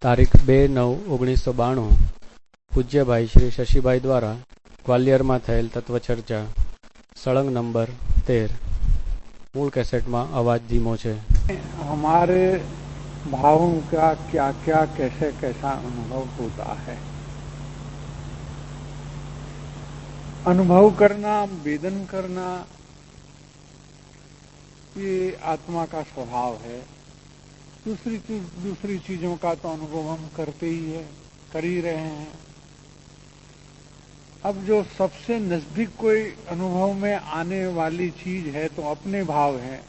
તારીખ 2/9/1992 પૂજ્યભાઈ શ્રી શશીભાઈ દ્વારા ગ્વાલિયરમાં થયેલ તત્વચર્ચા સળંગ નંબર 13। मूल कैसेट में आवाज धीमो है। हमारे भावों का क्या क्या कैसे कैसा अनुभव होता है। अनुभव करना, वेदन करना, ये आत्मा का स्वभाव है। दूसरी चीजों का तो अनुभव हम करते ही है, कर ही रहे हैं। अब जो सबसे नजदीक कोई अनुभव में आने वाली चीज है तो अपने भाव है।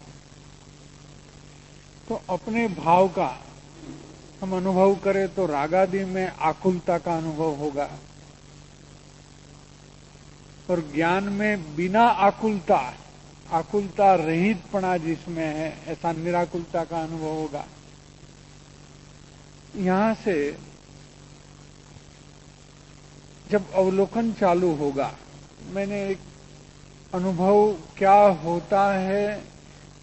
तो अपने भाव का हम अनुभव करें तो रागादि में आकुलता का अनुभव होगा, और ज्ञान में बिना आकुलता, आकुलता रहितपना जिसमें है, ऐसा निराकुलता का अनुभव होगा। यहां से जब अवलोकन चालू होगा, मैंने एक अनुभव क्या होता है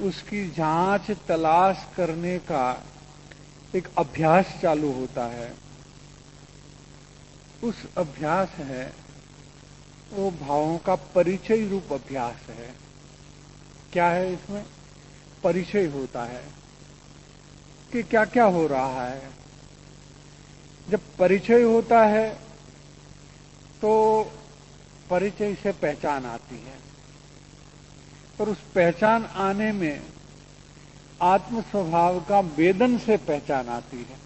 उसकी जांच तलाश करने का एक अभ्यास चालू होता है। उस अभ्यास है वो भावों का परिचय रूप अभ्यास है। क्या है इसमें? परिचय होता है कि क्या क्या हो रहा है। जब परिचय होता है तो परिचय से पहचान आती है, और उस पहचान आने में आत्म स्वभाव का वेदन से पहचान आती है।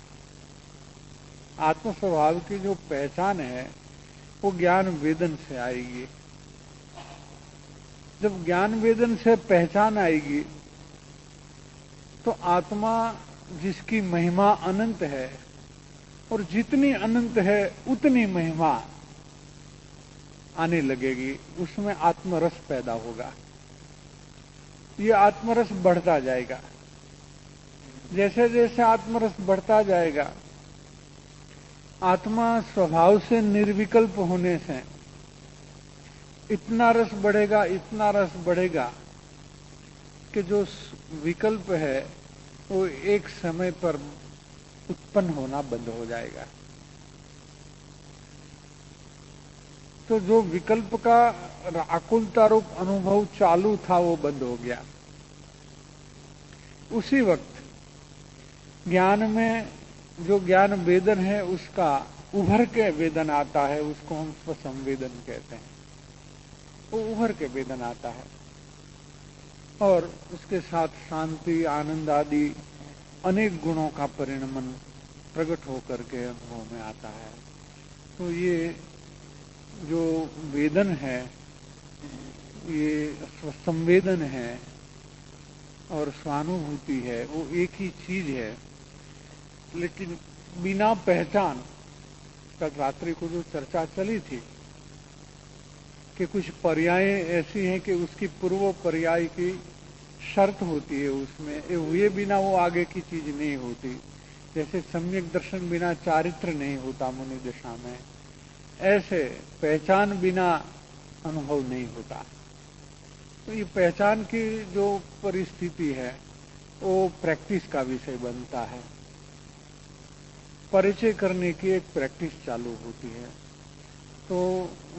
आत्म स्वभाव की जो पहचान है वो ज्ञान वेदन से आएगी। जब ज्ञान वेदन से पहचान आएगी तो आत्मा जिसकी महिमा अनंत है, और जितनी अनंत है उतनी महिमा आने लगेगी, उसमें आत्मरस पैदा होगा। ये आत्मरस बढ़ता जाएगा। जैसे जैसे आत्मरस बढ़ता जाएगा, आत्मा स्वभाव से निर्विकल्प होने से इतना रस बढ़ेगा, इतना रस बढ़ेगा कि जो विकल्प है वो एक समय पर उत्पन्न होना बंद हो जाएगा। तो जो विकल्प का आकुलता रूप अनुभव चालू था वो बंद हो गया। उसी वक्त ज्ञान में जो ज्ञान वेदन है उसका उभर के वेदन आता है, उसको हम स्वसंवेदन कहते हैं। वो उभर के वेदन आता है और उसके साथ शांति, आनंद आदि अनेक गुणों का परिणमन प्रकट होकर के अनुभव में आता है। तो ये जो वेदन है, ये संवेदन है और स्वानुभूति है, वो एक ही चीज है। लेकिन बिना पहचान, कल रात्रि को जो चर्चा चली थी कि कुछ पर्याय ऐसी हैं कि उसकी पूर्व पर्याय की शर्त होती है, उसमें हुए बिना वो आगे की चीज नहीं होती। जैसे सम्यक दर्शन बिना चारित्र नहीं होता मुनि दशा में, ऐसे पहचान बिना अनुभव नहीं होता। तो ये पहचान की जो परिस्थिति है वो प्रैक्टिस का विषय बनता है। परिचय करने की एक प्रैक्टिस चालू होती है। तो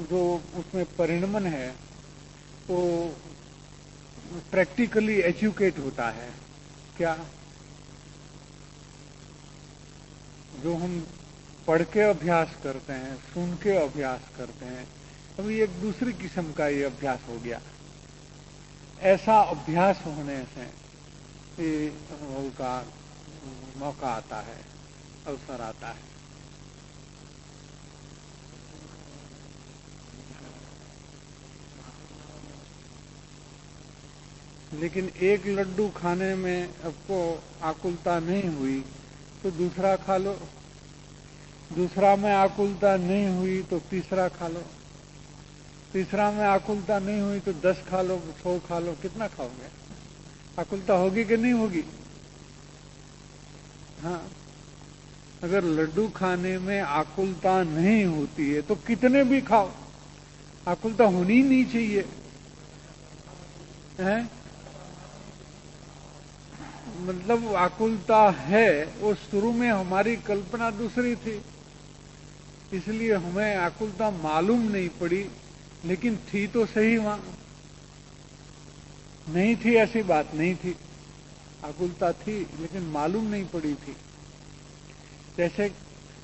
जो उसमें परिणमन है वो प्रैक्टिकली एजुकेट होता है। क्या? जो हम पढ़ के अभ्यास करते हैं, सुन के अभ्यास करते हैं, अभी एक दूसरी किस्म का ये अभ्यास हो गया। ऐसा अभ्यास होने से ये अनुभव का मौका आता है, अवसर आता है। लेकिन एक लड्डू खाने में आपको आकुलता नहीं हुई तो दूसरा खा लो, दूसरा में आकुलता नहीं हुई तो तीसरा खा लो, तीसरा में आकुलता नहीं हुई तो 10 खा लो, 100 खा लो। कितना खाओगे? आकुलता होगी कि नहीं होगी? हाँ, अगर लड्डू खाने में आकुलता नहीं होती है तो कितने भी खाओ, आकुलता होनी ही नहीं चाहिए। हैं? मतलब आकुलता है, वो शुरू में हमारी कल्पना दूसरी थी, इसलिए हमें आकुलता मालूम नहीं पड़ी, लेकिन थी तो सही वहां। नहीं थी ऐसी बात नहीं थी, आकुलता थी लेकिन मालूम नहीं पड़ी थी। जैसे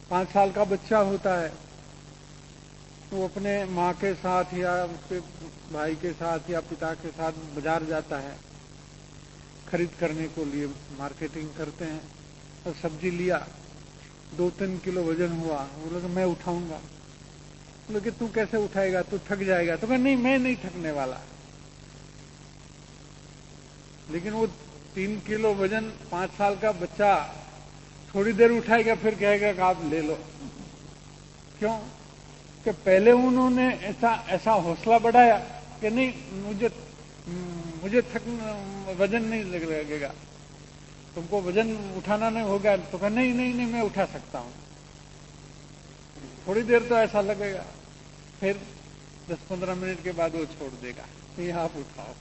5 साल का बच्चा होता है, वो अपने माँ के साथ या उसके भाई के साथ या पिता के साथ बाजार जाता है खरीद करने को लिए, मार्केटिंग करते हैं, और सब्जी लिया, 2-3 किलो वजन हुआ, वो लोग मैं उठाऊंगा। बोले कि तू कैसे उठाएगा, तू थक जाएगा। तो नहीं, मैं नहीं थकने वाला। लेकिन वो 3 किलो वजन 5 साल का बच्चा थोड़ी देर उठाएगा, फिर कहेगा कि आप ले लो। क्यों? कि पहले उन्होंने ऐसा हौसला बढ़ाया कि नहीं, मुझे वजन नहीं लगेगा, तुमको वजन उठाना नहीं होगा। तो कहा नहीं नहीं नहीं, मैं उठा सकता हूं। थोड़ी देर तो ऐसा लगेगा, फिर 10-15 मिनट के बाद वो छोड़ देगा, ये आप उठाओ।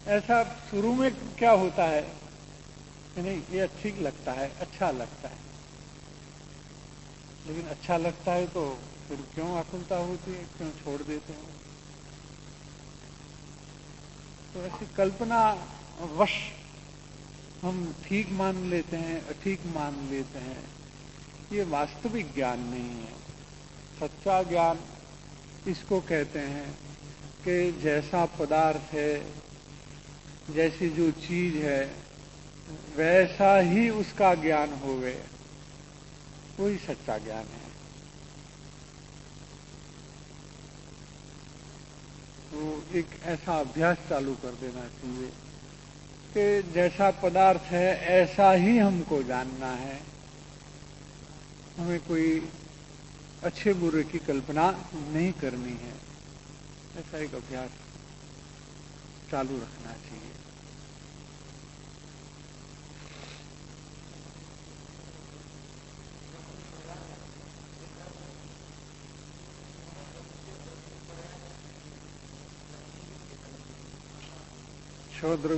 ऐसा शुरू में क्या होता है कि नहीं, ये ठीक लगता है, अच्छा लगता है, लेकिन अच्छा लगता है तो फिर क्यों आकुलता होती है, क्यों छोड़ देते हैं? तो ऐसी कल्पना वश हम ठीक मान लेते हैं, अठीक मान लेते हैं। ये वास्तविक ज्ञान नहीं है। सच्चा ज्ञान इसको कहते हैं कि जैसा पदार्थ है, जैसी जो चीज है, वैसा ही उसका ज्ञान होवे, वही सच्चा ज्ञान है। तो एक ऐसा अभ्यास चालू कर देना चाहिए कि जैसा पदार्थ है ऐसा ही हमको जानना है, हमें कोई अच्छे बुरे की कल्पना नहीं करनी है। ऐसा एक अभ्यास चालू रखना चाहिए। शौद्र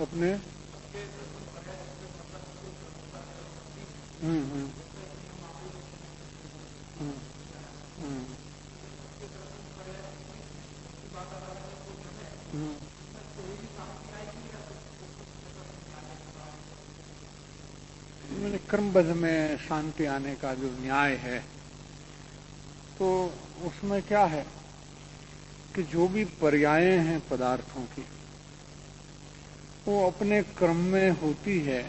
अपने मैंने क्रमबद्ध में शांति आने का जो न्याय है, तो उसमें क्या है कि जो भी पर्यायें हैं पदार्थों की, वो अपने क्रम में होती है।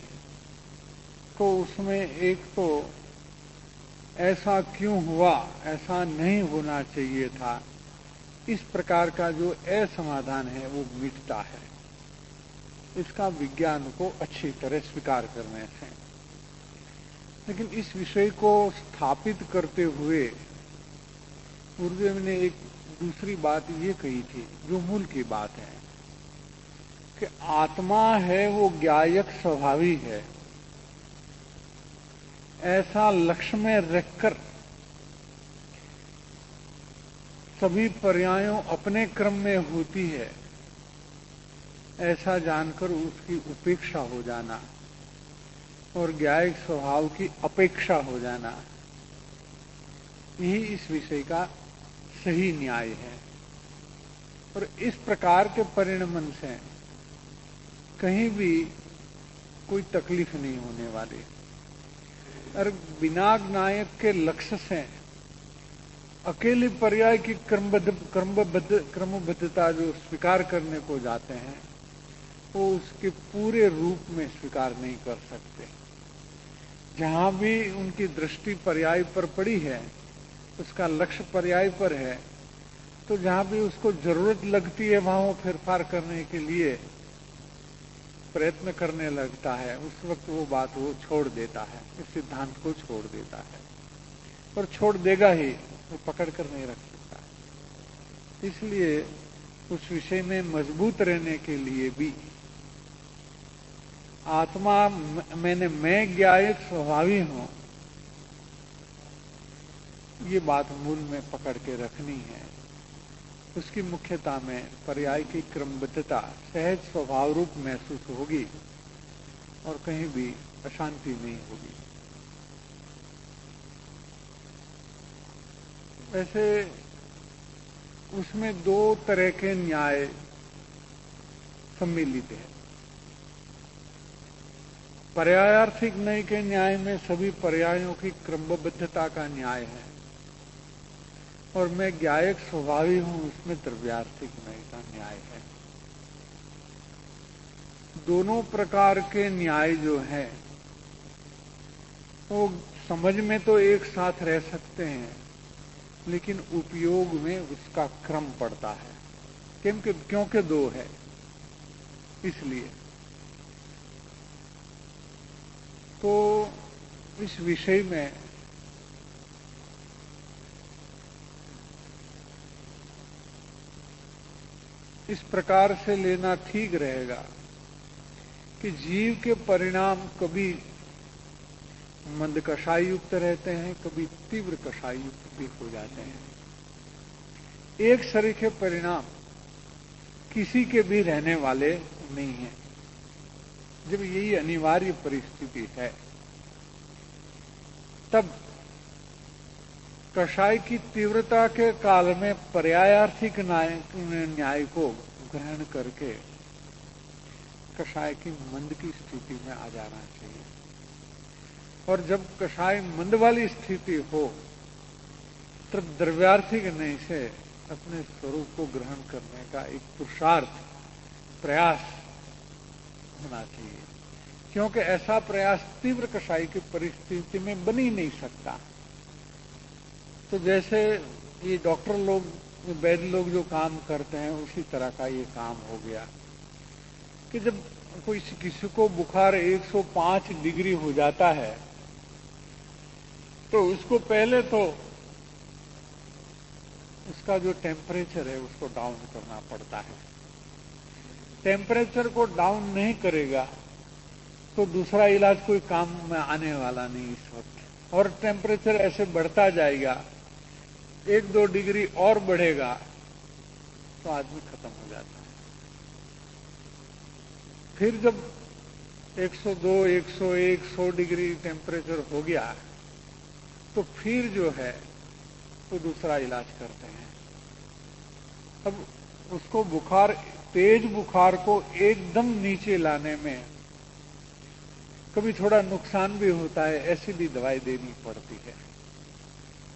तो उसमें एक तो ऐसा क्यों हुआ, ऐसा नहीं होना चाहिए था, इस प्रकार का जो असमाधान है वो मिटता है, इसका विज्ञान को अच्छी तरह स्वीकार करने से। लेकिन इस विषय को स्थापित करते हुए गुरुदेव ने एक दूसरी बात ये कही थी, जो मूल की बात है कि आत्मा है वो ज्ञायक स्वभावी है, ऐसा लक्ष्य में रखकर सभी पर्यायों अपने क्रम में होती है, ऐसा जानकर उसकी उपेक्षा हो जाना और ज्ञायक स्वभाव की अपेक्षा हो जाना, यही इस विषय का सही न्याय है। और इस प्रकार के परिणमन से कहीं भी कोई तकलीफ नहीं होने वाली। और बिना ज्ञायक के लक्ष्य से अकेले पर्याय की क्रमबद्धता जो स्वीकार करने को जाते हैं, वो उसके पूरे रूप में स्वीकार नहीं कर सकते। जहां भी उनकी दृष्टि पर्याय पर पड़ी है, उसका लक्ष्य पर्याय पर है, तो जहां भी उसको जरूरत लगती है वहां वो फेरफार करने के लिए प्रयत्न करने लगता है, उस वक्त वो बात वो छोड़ देता है, इस सिद्धांत को छोड़ देता है। और छोड़ देगा ही, वो पकड़ कर नहीं रख सकता है। इसलिए उस विषय में मजबूत रहने के लिए भी आत्मा मैं ज्ञायक स्वभावी हूं, ये बात मूल में पकड़ के रखनी है। उसकी मुख्यता में पर्याय की क्रमबद्धता सहज स्वभाव रूप महसूस होगी और कहीं भी अशांति नहीं होगी। वैसे उसमें दो तरह के न्याय सम्मिलित है। पर्यायार्थिक नय के न्याय में सभी पर्यायों की क्रमबद्धता का न्याय है, और मैं ज्ञायक स्वभावी हूं, उसमें द्रव्यार्थिक नय का न्याय है। दोनों प्रकार के न्याय जो है वो समझ में तो एक साथ रह सकते हैं, लेकिन उपयोग में उसका क्रम पड़ता है, क्योंकि दो है इसलिए। तो इस विषय में इस प्रकार से लेना ठीक रहेगा कि जीव के परिणाम कभी मंद कषाय युक्त रहते हैं, कभी तीव्र कषाय युक्त भी हो जाते हैं। एक सरीखे परिणाम किसी के भी रहने वाले नहीं हैं। जब यही अनिवार्य परिस्थिति है, तब कषाय की तीव्रता के काल में पर्यायार्थिक न्याय को ग्रहण करके कषाय की मंद की स्थिति में आ जाना चाहिए। और जब कषाय मंद वाली स्थिति हो, तब द्रव्यार्थिक न्याय से अपने स्वरूप को ग्रहण करने का एक पुरुषार्थ प्रयास होना चाहिए, क्योंकि ऐसा प्रयास तीव्र कषाय की परिस्थिति में बन ही नहीं सकता। तो जैसे ये डॉक्टर लोग, वैद्य लोग जो काम करते हैं, उसी तरह का ये काम हो गया कि जब कोई किसी को बुखार 105 डिग्री हो जाता है, तो उसको पहले तो उसका जो टेम्परेचर है उसको डाउन करना पड़ता है। टेम्परेचर को डाउन नहीं करेगा तो दूसरा इलाज कोई काम में आने वाला नहीं इस वक्त। और टेम्परेचर ऐसे बढ़ता जाएगा, 1-2 डिग्री और बढ़ेगा तो आदमी खत्म हो जाता है। फिर जब 102, 101, 100 डिग्री टेम्परेचर हो गया, तो फिर जो है वो दूसरा इलाज करते हैं। अब उसको बुखार, तेज बुखार को एकदम नीचे लाने में कभी थोड़ा नुकसान भी होता है, ऐसी भी दवाई देनी पड़ती है।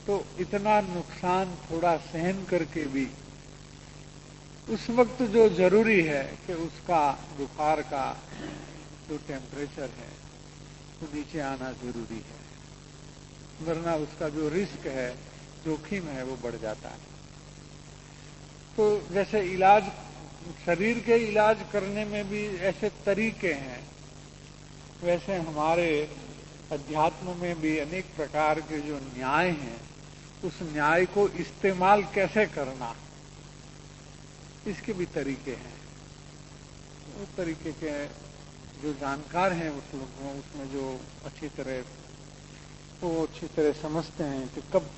तो इतना नुकसान थोड़ा सहन करके भी उस वक्त जो जरूरी है कि उसका बुखार का जो टेम्परेचर है वो नीचे आना जरूरी है, वरना उसका जो रिस्क है, जोखिम है, वो बढ़ जाता है। तो जैसे इलाज, शरीर के इलाज करने में भी ऐसे तरीके हैं, वैसे हमारे अध्यात्म में भी अनेक प्रकार के जो न्याय हैं, उस न्याय को इस्तेमाल कैसे करना, इसके भी तरीके हैं। उस तरीके के जो जानकार हैं उस लोगों, उसमें जो अच्छी तरह समझते हैं कि कब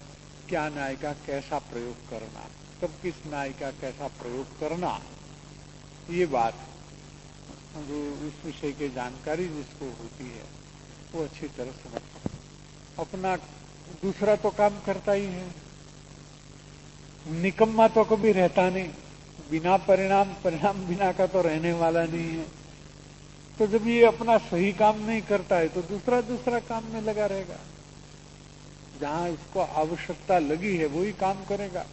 क्या न्याय का कैसा प्रयोग करना, कब किस न्याय का कैसा प्रयोग करना, ये बात जो इस विषय की जानकारी जिसको होती है वो अच्छी तरह समझ। अपना दूसरा तो काम करता ही है, निकम्मा तो कभी रहता नहीं, बिना परिणाम बिना का तो रहने वाला नहीं है। तो जब ये अपना सही काम नहीं करता है तो दूसरा काम में लगा रहेगा। जहां इसको आवश्यकता लगी है वही काम करेगा।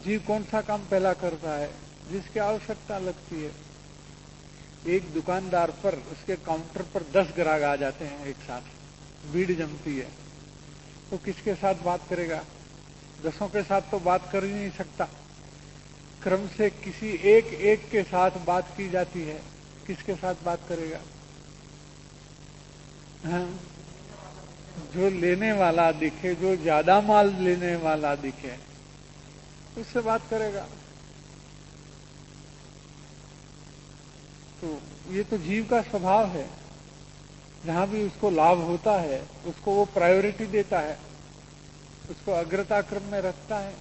जीव कौन सा काम पहला करता है? जिसकी आवश्यकता लगती है। एक दुकानदार पर, उसके काउंटर पर 10 ग्राहक आ जाते हैं एक साथ, भीड़ जमती है, तो किसके साथ बात करेगा? 10 के साथ तो बात कर ही नहीं सकता। क्रम से किसी एक के साथ बात की जाती है, किसके साथ बात करेगा? हाँ? जो लेने वाला दिखे, जो ज्यादा माल लेने वाला दिखे, उससे बात करेगा। तो ये तो जीव का स्वभाव है, जहां भी उसको लाभ होता है उसको वो प्रायोरिटी देता है। उसको अग्रता क्रम में रखता है।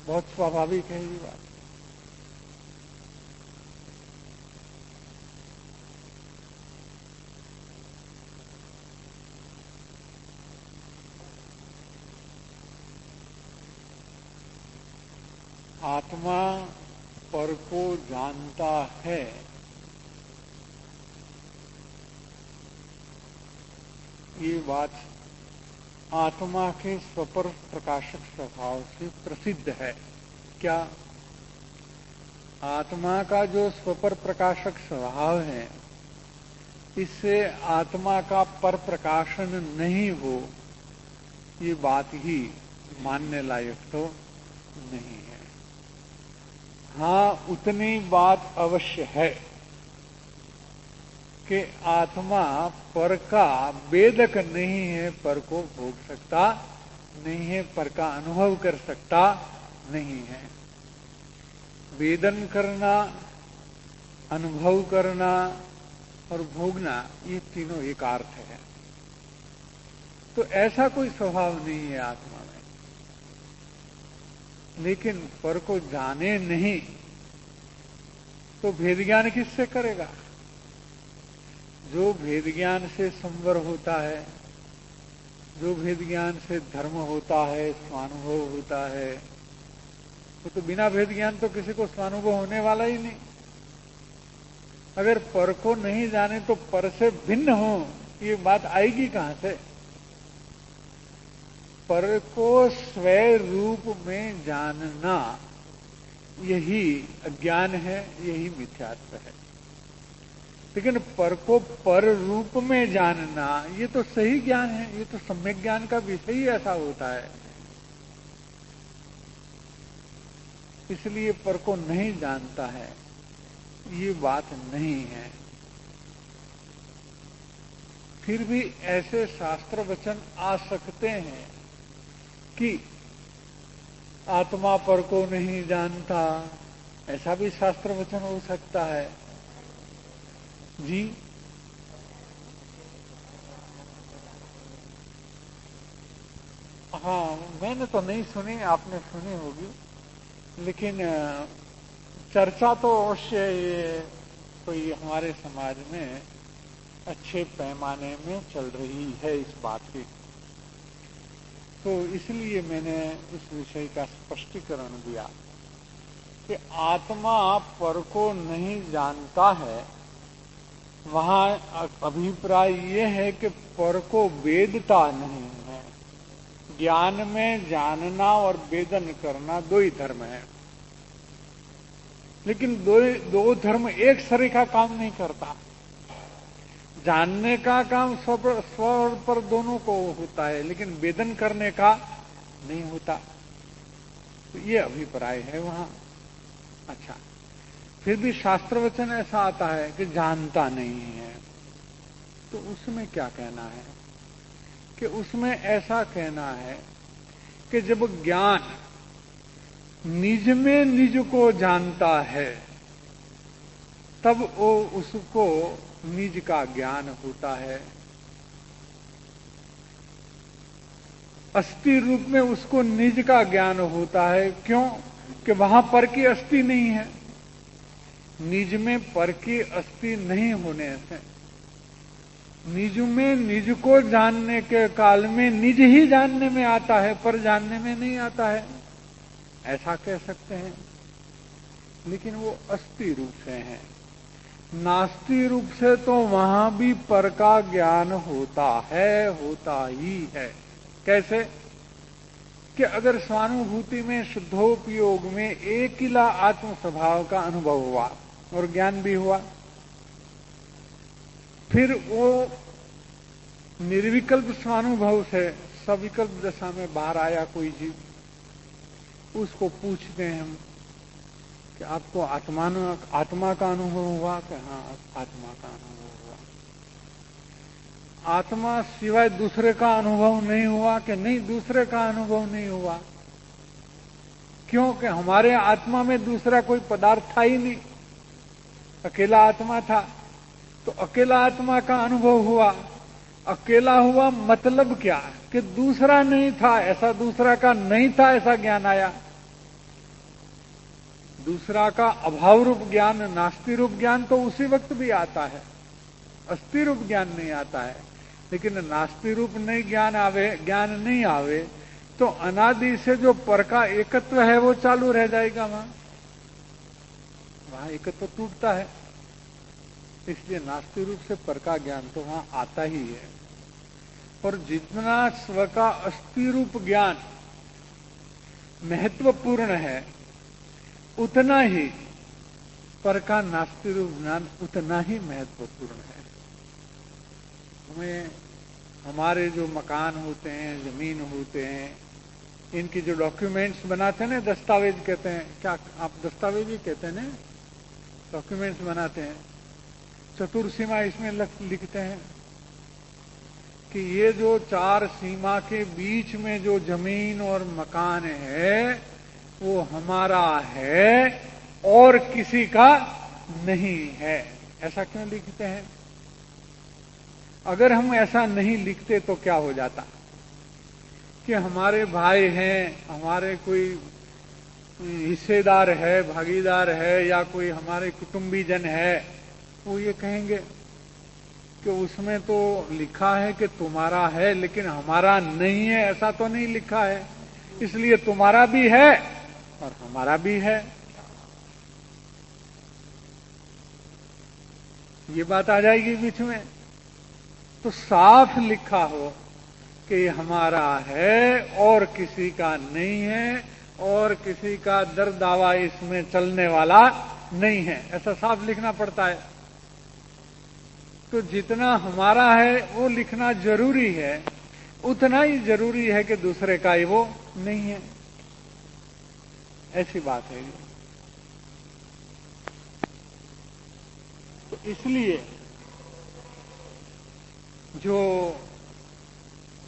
बहुत स्वाभाविक है ये बात। आत्मा पर को जानता है, ये बात आत्मा के स्वपर प्रकाशक स्वभाव से प्रसिद्ध है। क्या? आत्मा का जो स्वपर प्रकाशक स्वभाव है, इससे आत्मा का पर प्रकाशन नहीं हो, ये बात ही मानने लायक तो नहीं है। हाँ, उतनी बात अवश्य है कि आत्मा पर का वेदक नहीं है, पर को भोग सकता नहीं है, पर का अनुभव कर सकता नहीं है। वेदन करना, अनुभव करना और भोगना, ये तीनों एक अर्थ है। तो ऐसा कोई स्वभाव नहीं है आत्मा में। लेकिन पर को जाने नहीं तो भेद ज्ञान किससे करेगा? जो भेद ज्ञान से संवर होता है, जो भेद ज्ञान से धर्म होता है, स्वानुभव होता है, तो बिना भेद ज्ञान तो किसी को स्वानुभव होने वाला ही नहीं। अगर पर को नहीं जाने तो पर से भिन्न हो, ये बात आएगी कहां से? पर को स्वयं रूप में जानना, यही अज्ञान है, यही मिथ्यात्व है। लेकिन पर को पर रूप में जानना, ये तो सही ज्ञान है, ये तो सम्यक ज्ञान का विषय ही ऐसा होता है। इसलिए पर को नहीं जानता है, ये बात नहीं है। फिर भी ऐसे शास्त्र वचन आ सकते हैं कि आत्मा पर को नहीं जानता, ऐसा भी शास्त्र वचन हो सकता है जी। हाँ, मैंने तो नहीं सुनी, आपने सुनी होगी, लेकिन चर्चा तो अवश्य ये कोई हमारे समाज में अच्छे पैमाने में चल रही है इस बात की। तो इसलिए मैंने इस विषय का स्पष्टीकरण दिया कि आत्मा पर को नहीं जानता है। वहां अभिप्राय ये है कि पर को वेदता नहीं है। ज्ञान में जानना और वेदन करना दो ही धर्म है, लेकिन दो धर्म एक सरे का काम नहीं करता। जानने का काम स्व पर दोनों को होता है, लेकिन वेदन करने का नहीं होता। तो ये अभिप्राय है वहां। अच्छा, फिर भी शास्त्र वचन ऐसा आता है कि जानता नहीं है, तो उसमें क्या कहना है? कि उसमें ऐसा कहना है कि जब ज्ञान निज में निज को जानता है, तब वो उसको निज का ज्ञान होता है। अस्थि रूप में उसको निज का ज्ञान होता है। क्यों? कि वहां पर की अस्थि नहीं है। निज में पर की अस्थि नहीं होने से निज में निज को जानने के काल में निज ही जानने में आता है, पर जानने में नहीं आता है, ऐसा कह सकते हैं। लेकिन वो अस्थि रूप से है। नास्ति रूप से तो वहां भी पर का ज्ञान होता है, होता ही है। कैसे? कि अगर स्वानुभूति में शुद्धोपयोग में एकिला आत्म स्वभाव का अनुभव हुआ और ज्ञान भी हुआ, फिर वो निर्विकल्प स्वानुभव से सविकल्प दशा में बाहर आया कोई जीव, उसको पूछते हैं हम कि आपको आत्मा का अनुभव हुआ? कि हाँ, आत्मा का अनुभव हुआ। आत्मा सिवाय दूसरे का अनुभव नहीं हुआ? कि नहीं, दूसरे का अनुभव नहीं हुआ। क्योंकि हमारे आत्मा में दूसरा कोई पदार्थ था ही नहीं, अकेला आत्मा था। तो अकेला आत्मा का अनुभव हुआ, अकेला हुआ मतलब क्या? कि दूसरा नहीं था, ऐसा दूसरा का नहीं था, ऐसा ज्ञान आया। दूसरा का अभाव रूप ज्ञान, नास्ति रूप ज्ञान तो उसी वक्त भी आता है, अस्थि रूप ज्ञान नहीं आता है। लेकिन नास्ति रूप नहीं ज्ञान नहीं आवे तो अनादि से जो पर का एकत्व है वो चालू रह जाएगा। वहां एकत्व टूटता है, इसलिए नास्ति रूप से पर का ज्ञान तो वहां आता ही है। और जितना स्व का अस्थि रूप ज्ञान महत्वपूर्ण है, उतना ही पर का नास्ति रूप ज्ञान उतना ही महत्वपूर्ण है। हमें हमारे जो मकान होते हैं, जमीन होते हैं, इनकी जो डॉक्यूमेंट्स बनाते हैं ना, दस्तावेज कहते हैं, क्या आप दस्तावेज ही कहते हैं ना, डॉक्यूमेंट्स बनाते हैं, चतुर्सीमा इसमें लिखते हैं कि ये जो 4 सीमा के बीच में जो जमीन और मकान है वो हमारा है और किसी का नहीं है। ऐसा क्यों लिखते हैं? अगर हम ऐसा नहीं लिखते तो क्या हो जाता कि हमारे भाई हैं, हमारे कोई हिस्सेदार है, भागीदार है, या कोई हमारे कुटुंबीजन है, वो ये कहेंगे कि उसमें तो लिखा है कि तुम्हारा है लेकिन हमारा नहीं है। ऐसा तो नहीं लिखा है, इसलिए तुम्हारा भी है और हमारा भी है। ये बात आ जाएगी बीच में। तो साफ लिखा हो कि ये हमारा है और किसी का नहीं है और किसी का दर दावा इसमें चलने वाला नहीं है, ऐसा साफ लिखना पड़ता है। तो जितना हमारा है वो लिखना जरूरी है, उतना ही जरूरी है कि दूसरे का ही वो नहीं है। ऐसी बात है। तो इसलिए जो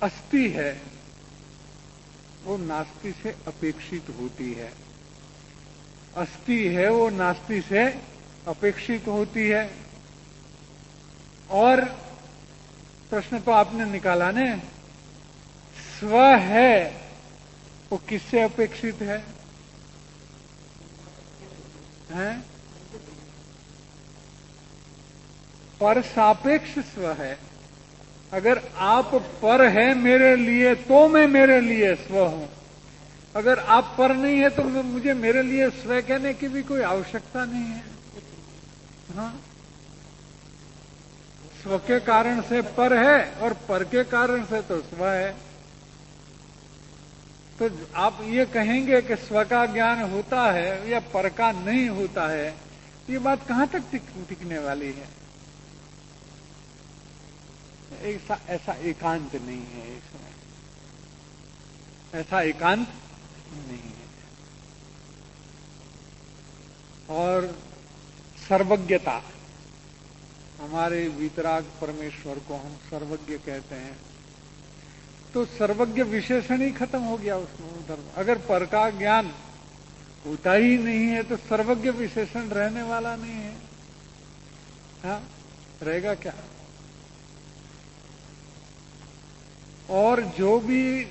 अस्थि है वो नास्ति से अपेक्षित होती है। अस्थि है वो नास्ति से अपेक्षित होती है। और प्रश्न तो आपने निकाला ने, स्व है वो किससे अपेक्षित है? हैं? पर सापेक्ष स्व है। अगर आप पर है मेरे लिए तो मैं मेरे लिए स्व हूं। अगर आप पर नहीं है तो मुझे मेरे लिए स्व कहने की भी कोई आवश्यकता नहीं है। हाँ? स्व के कारण से पर है और पर के कारण से तो स्व है। तो आप ये कहेंगे कि स्व का ज्ञान होता है या पर का नहीं होता है, ये बात कहां तक टिकने वाली है? ऐसा एकांत नहीं है इसमें, ऐसा एकांत नहीं है। और सर्वज्ञता, हमारे वितराग परमेश्वर को हम सर्वज्ञ कहते हैं, तो सर्वज्ञ विशेषण ही खत्म हो गया उसमें उधर। अगर पर का ज्ञान होता ही नहीं है तो सर्वज्ञ विशेषण रहने वाला नहीं है। हाँ, रहेगा क्या? और जो भी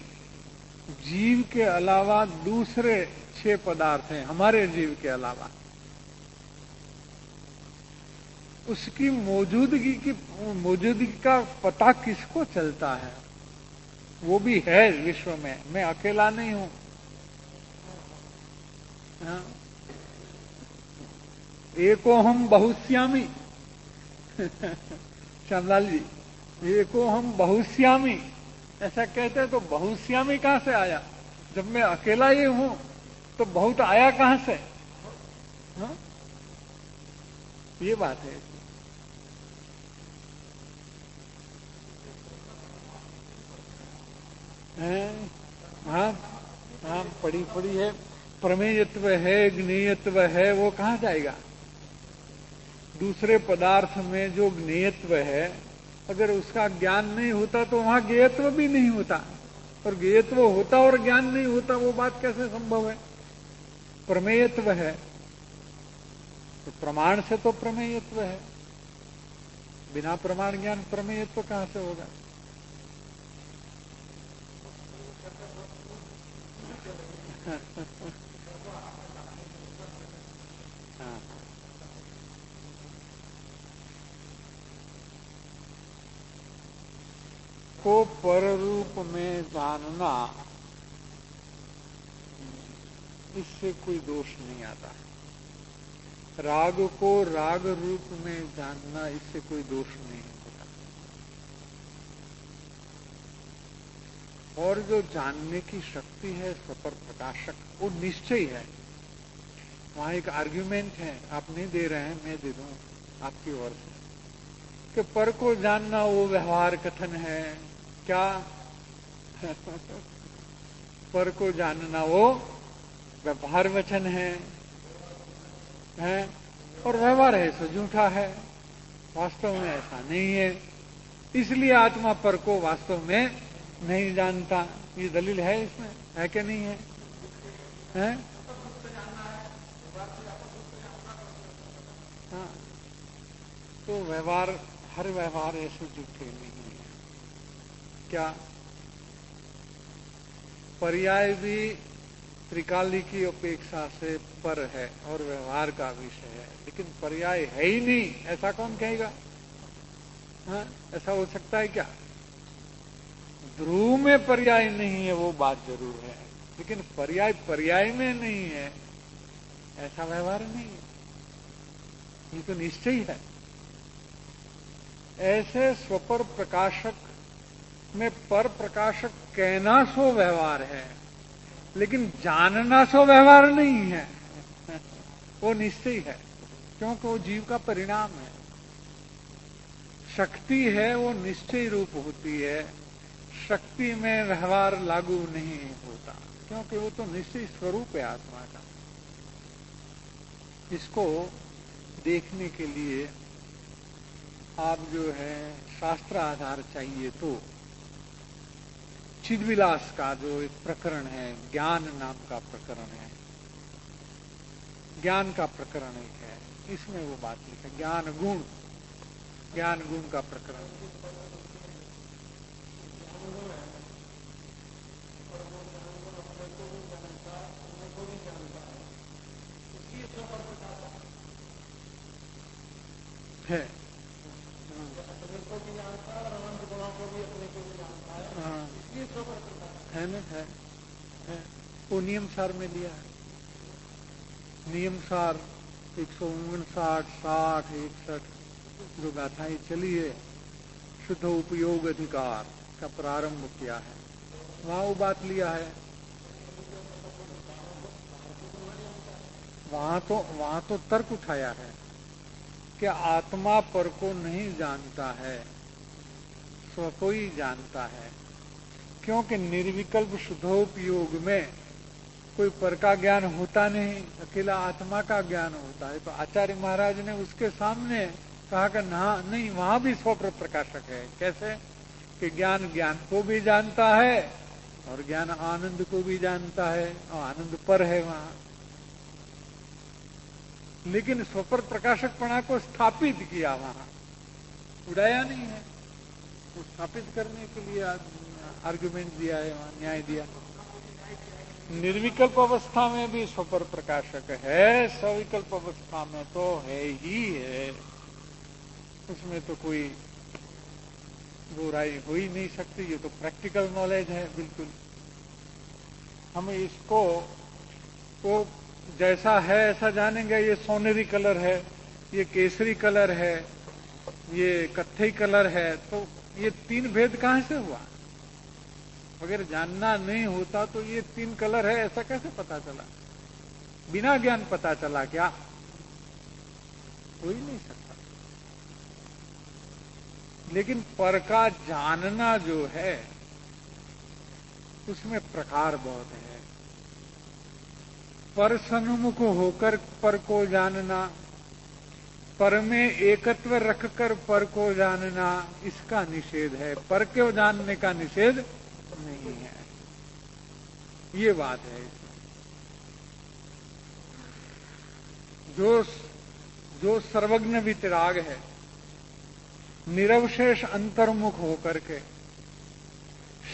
जीव के अलावा दूसरे 6 पदार्थ हैं, हमारे जीव के अलावा, उसकी मौजूदगी का पता किसको चलता है? वो भी है विश्व में, मैं अकेला नहीं हूं। हाँ? एको हम बहुश्यामी श्यामलाल जी, एको हम बहुश्यामी ऐसा कहते हैं, तो बहुश्यामी कहां से आया? जब मैं अकेला ही हूं तो बहुत आया कहां से? हाँ? ये बात है। हाँ हाँ, पड़ी है। प्रमेयत्व है, ज्ञेयत्व है, वो कहां जाएगा? दूसरे पदार्थ में जो ज्ञेयत्व है, अगर उसका ज्ञान नहीं होता तो वहां ज्ञेयत्व भी नहीं होता, और ज्ञेयत्व होता और ज्ञान नहीं होता, वो बात कैसे संभव है? प्रमेयत्व है तो प्रमाण से तो प्रमेयत्व है, बिना प्रमाण ज्ञान प्रमेयत्व कहां से होगा? हाँ। को पर रूप में जानना, इससे कोई दोष नहीं आता। राग को राग रूप में जानना, इससे कोई दोष नहीं होता। और जो जानने की शक्ति है स्वपर प्रकाशक, वो निश्चय है। वहां एक आर्ग्यूमेंट है, आप नहीं दे रहे हैं, मैं दे दूं आपकी ओर से, कि पर को जानना वो व्यवहार कथन है क्या? पर को जानना वो व्यवहार वचन है? और व्यवहार है सो झूठा है, वास्तव में ऐसा नहीं है। इसलिए आत्मा पर को वास्तव में नहीं जानता। ये दलील है इसमें, है कि नहीं है? हैं? हाँ, तो व्यवहार, हर व्यवहार ऐसे झूठे नहीं है। क्या पर्याय भी त्रिकाली की अपेक्षा से पर है और व्यवहार का विषय है, लेकिन पर्याय है ही नहीं, ऐसा कौन कहेगा? हाँ, ऐसा हो सकता है क्या? ध्रुव में पर्याय नहीं है वो बात जरूर है, लेकिन पर्याय पर्याय में नहीं है ऐसा व्यवहार नहीं है। ये तो निश्चय है। ऐसे स्वपर प्रकाशक में पर प्रकाशक कहना सो व्यवहार है, लेकिन जानना सो व्यवहार नहीं है। वो निश्चय है, क्योंकि वो जीव का परिणाम है। शक्ति है वो निश्चय रूप होती है, शक्ति में व्यवहार लागू नहीं होता, क्योंकि वो तो निश्चय स्वरूप है आत्मा का। इसको देखने के लिए आप जो है शास्त्र आधार चाहिए, तो चिद्विलास का जो एक प्रकरण है, ज्ञान नाम का प्रकरण है, ज्ञान का प्रकरण एक है, इसमें वो बात लिखा, ज्ञान गुण का प्रकरण है। हाँ, है ना, है। वो नियम सार में लिया है। नियम सार 159, 60, 61 जो गाथाएं चली है, शुद्ध उपयोग अधिकार का प्रारंभ किया है, वहां वो बात लिया है। वहां तो तर्क उठाया है कि आत्मा पर को नहीं जानता है, स्व को ही जानता है, क्योंकि निर्विकल्प शुद्धोपयोग में कोई पर का ज्ञान होता नहीं, अकेला आत्मा का ज्ञान होता है। तो आचार्य महाराज ने उसके सामने कहा कि नहीं, वहां भी स्वप्र प्रकाशक है। कैसे? कि ज्ञान ज्ञान को भी जानता है और ज्ञान आनंद को भी जानता है, और आनंद पर है वहां। लेकिन स्वपर प्रकाशकपणा को स्थापित किया वहां, उड़ाया नहीं है। तो स्थापित करने के लिए आर्गुमेंट दिया है, वहां न्याय दिया। निर्विकल्प अवस्था में भी स्वपर प्रकाशक है, सविकल्प अवस्था में तो है ही है, उसमें तो कोई बुराई हो ही नहीं सकती। ये तो प्रैक्टिकल नॉलेज है बिल्कुल। हम इसको तो जैसा है ऐसा जानेंगे। ये सोनेरी कलर है, ये केसरी कलर है, ये कत्थई कलर है, तो ये तीन भेद कहां से हुआ? अगर जानना नहीं होता तो ये तीन कलर है ऐसा कैसे पता चला? बिना ज्ञान पता चला क्या? हो ही नहीं सकता। लेकिन पर का जानना जो है उसमें प्रकार बहुत है। पर सन्मुख होकर पर को जानना, पर में एकत्व रखकर पर को जानना, इसका निषेध है। पर को जानने का निषेध नहीं है, ये बात है। जो सर्वज्ञ वितराग है, निरवशेष अंतर्मुख होकर के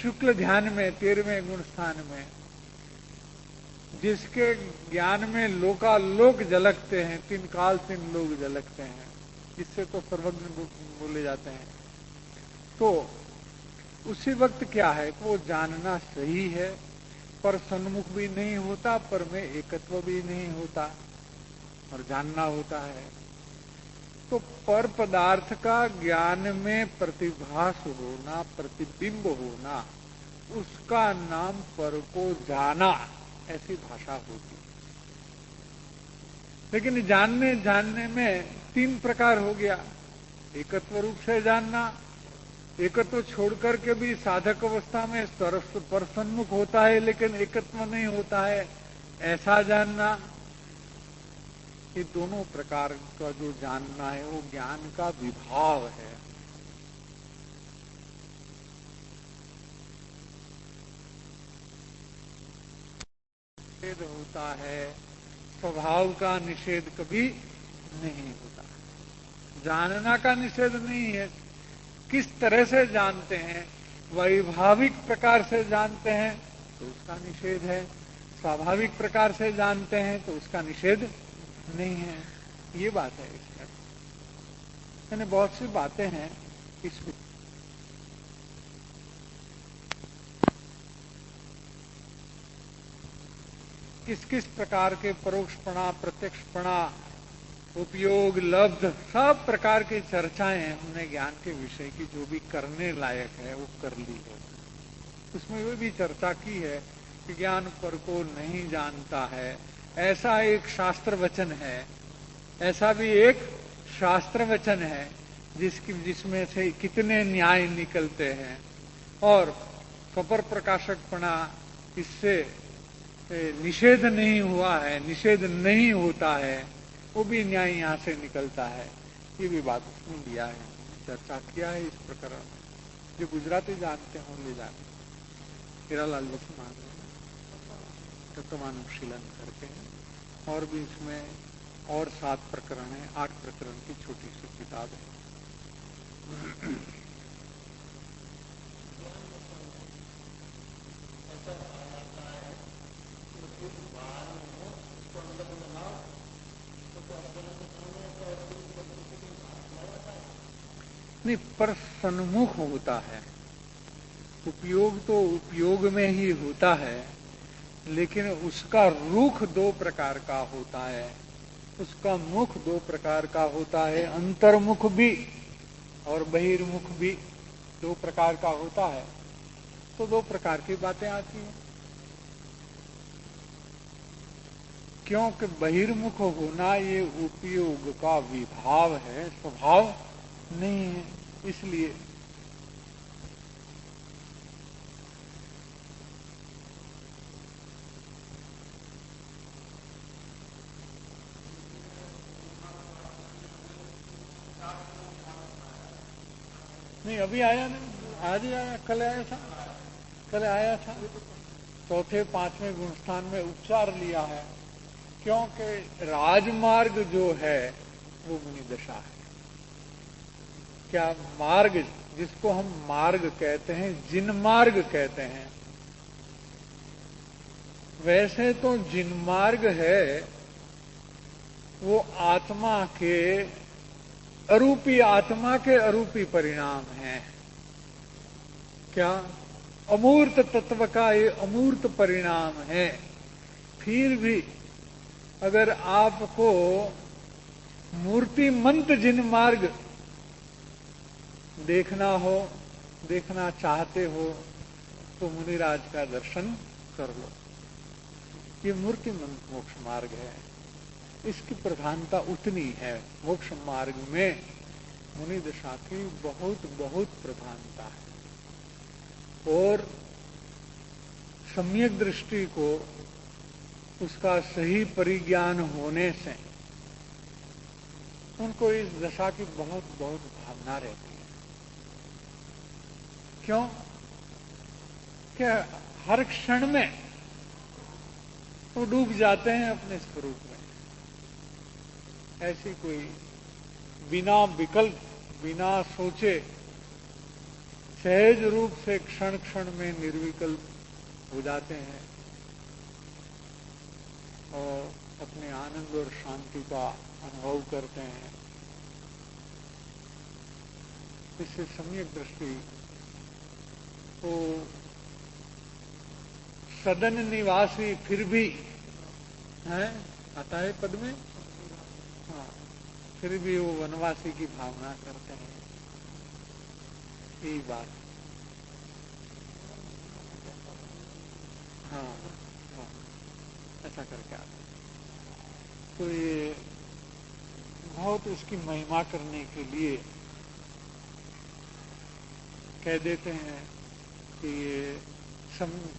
शुक्ल ध्यान में 13वें गुण स्थान में जिसके ज्ञान में लोकालोक झलकते हैं, 3 काल 3 लोग झलकते हैं, इससे तो सर्वज्ञ बोले जाते हैं। तो उसी वक्त क्या है कि वो जानना सही है, पर सन्मुख भी नहीं होता, पर में एकत्व भी नहीं होता, और जानना होता है। तो पर पदार्थ का ज्ञान में प्रतिभास होना, प्रतिबिंब होना, उसका नाम पर को जाना, ऐसी भाषा होती। लेकिन जानने में 3 प्रकार हो गया। एकत्व रूप से जानना, एकत्व छोड़ करके भी साधक अवस्था में पर सन्मुख होता है लेकिन एकत्व नहीं होता है, ऐसा जानना। ये दोनों प्रकार का जो जानना है वो ज्ञान का विभाव है। निषेध होता है, स्वभाव का निषेध कभी नहीं होता। जानना का निषेध नहीं है। किस तरह से जानते हैं, वैभाविक प्रकार से जानते हैं तो उसका निषेध है, स्वाभाविक प्रकार से जानते हैं तो उसका निषेध नहीं है। ये बात है इसमें। यानी बहुत सी बातें हैं इसमें। किस किस प्रकार के परोक्षपणा, प्रत्यक्षपणा, उपयोग, लब्ध, सब प्रकार की चर्चाएं हमने ज्ञान के विषय की जो भी करने लायक है वो कर ली है। उसमें वो भी चर्चा की है कि ज्ञान पर को नहीं जानता है, ऐसा एक शास्त्र वचन है, ऐसा भी एक शास्त्र वचन है जिसमें से कितने न्याय निकलते हैं, और स्वपर प्रकाशकपणा इससे निषेध नहीं हुआ है, निषेध नहीं होता है, वो भी न्याय यहां से निकलता है। ये भी बात उसने लिया है, चर्चा किया है इस प्रकरण में। जो गुजराती जानते हों ले जाने, हीरालाल लक्ष्मण तत्वानुशीलन करके हैं, और भी इसमें और 7 प्रकरण है, 8 प्रकरण की छोटी सी किताब है। नहीं, पर सन्मुख होता है। उपयोग तो उपयोग में ही होता है, लेकिन उसका रुख 2 प्रकार का होता है, उसका मुख 2 प्रकार का होता है, अंतर्मुख भी और बहिर्मुख भी 2 प्रकार का होता है। तो 2 प्रकार की बातें आती हैं। क्योंकि बहिर्मुख होना ये उपयोग का विभाव है, स्वभाव नहीं है, इसलिए। नहीं, अभी आया नहीं, आज ही आया, कल आया था, कल आया था। 4थे 5वें गुणस्थान में उपचार लिया है, क्योंकि राजमार्ग जो है वो मुनि दशा है। क्या मार्ग, जिसको हम मार्ग कहते हैं, जिन मार्ग कहते हैं, वैसे तो जिन मार्ग है वो आत्मा के अरूपी, आत्मा के अरूपी परिणाम है। क्या अमूर्त तत्व का ये अमूर्त परिणाम है। फिर भी अगर आपको मूर्तिमंत जिन मार्ग देखना हो, देखना चाहते हो, तो मुनिराज का दर्शन कर लो। ये मूर्तिमंत मोक्ष मार्ग है, इसकी प्रधानता उतनी है। मोक्ष मार्ग में मुनि दशा की बहुत बहुत प्रधानता है, और सम्यक दृष्टि को, उसका सही परिज्ञान होने से उनको इस दशा की बहुत बहुत भावना रहती है। क्यों? क्या हर क्षण में वो डूब जाते हैं अपने स्वरूप में। ऐसी कोई बिना विकल्प, बिना सोचे सहज रूप से क्षण क्षण में निर्विकल्प हो जाते हैं और अपने आनंद और शांति का अनुभव करते हैं। इससे सम्यक दृष्टि तो सदन निवासी फिर भी है, आता है पद में, हाँ, फिर भी वो वनवासी की भावना करते हैं। यही बात, हाँ हाँ, ऐसा करके आते हैं। तो ये बहुत इसकी महिमा करने के लिए कह देते हैं कि ये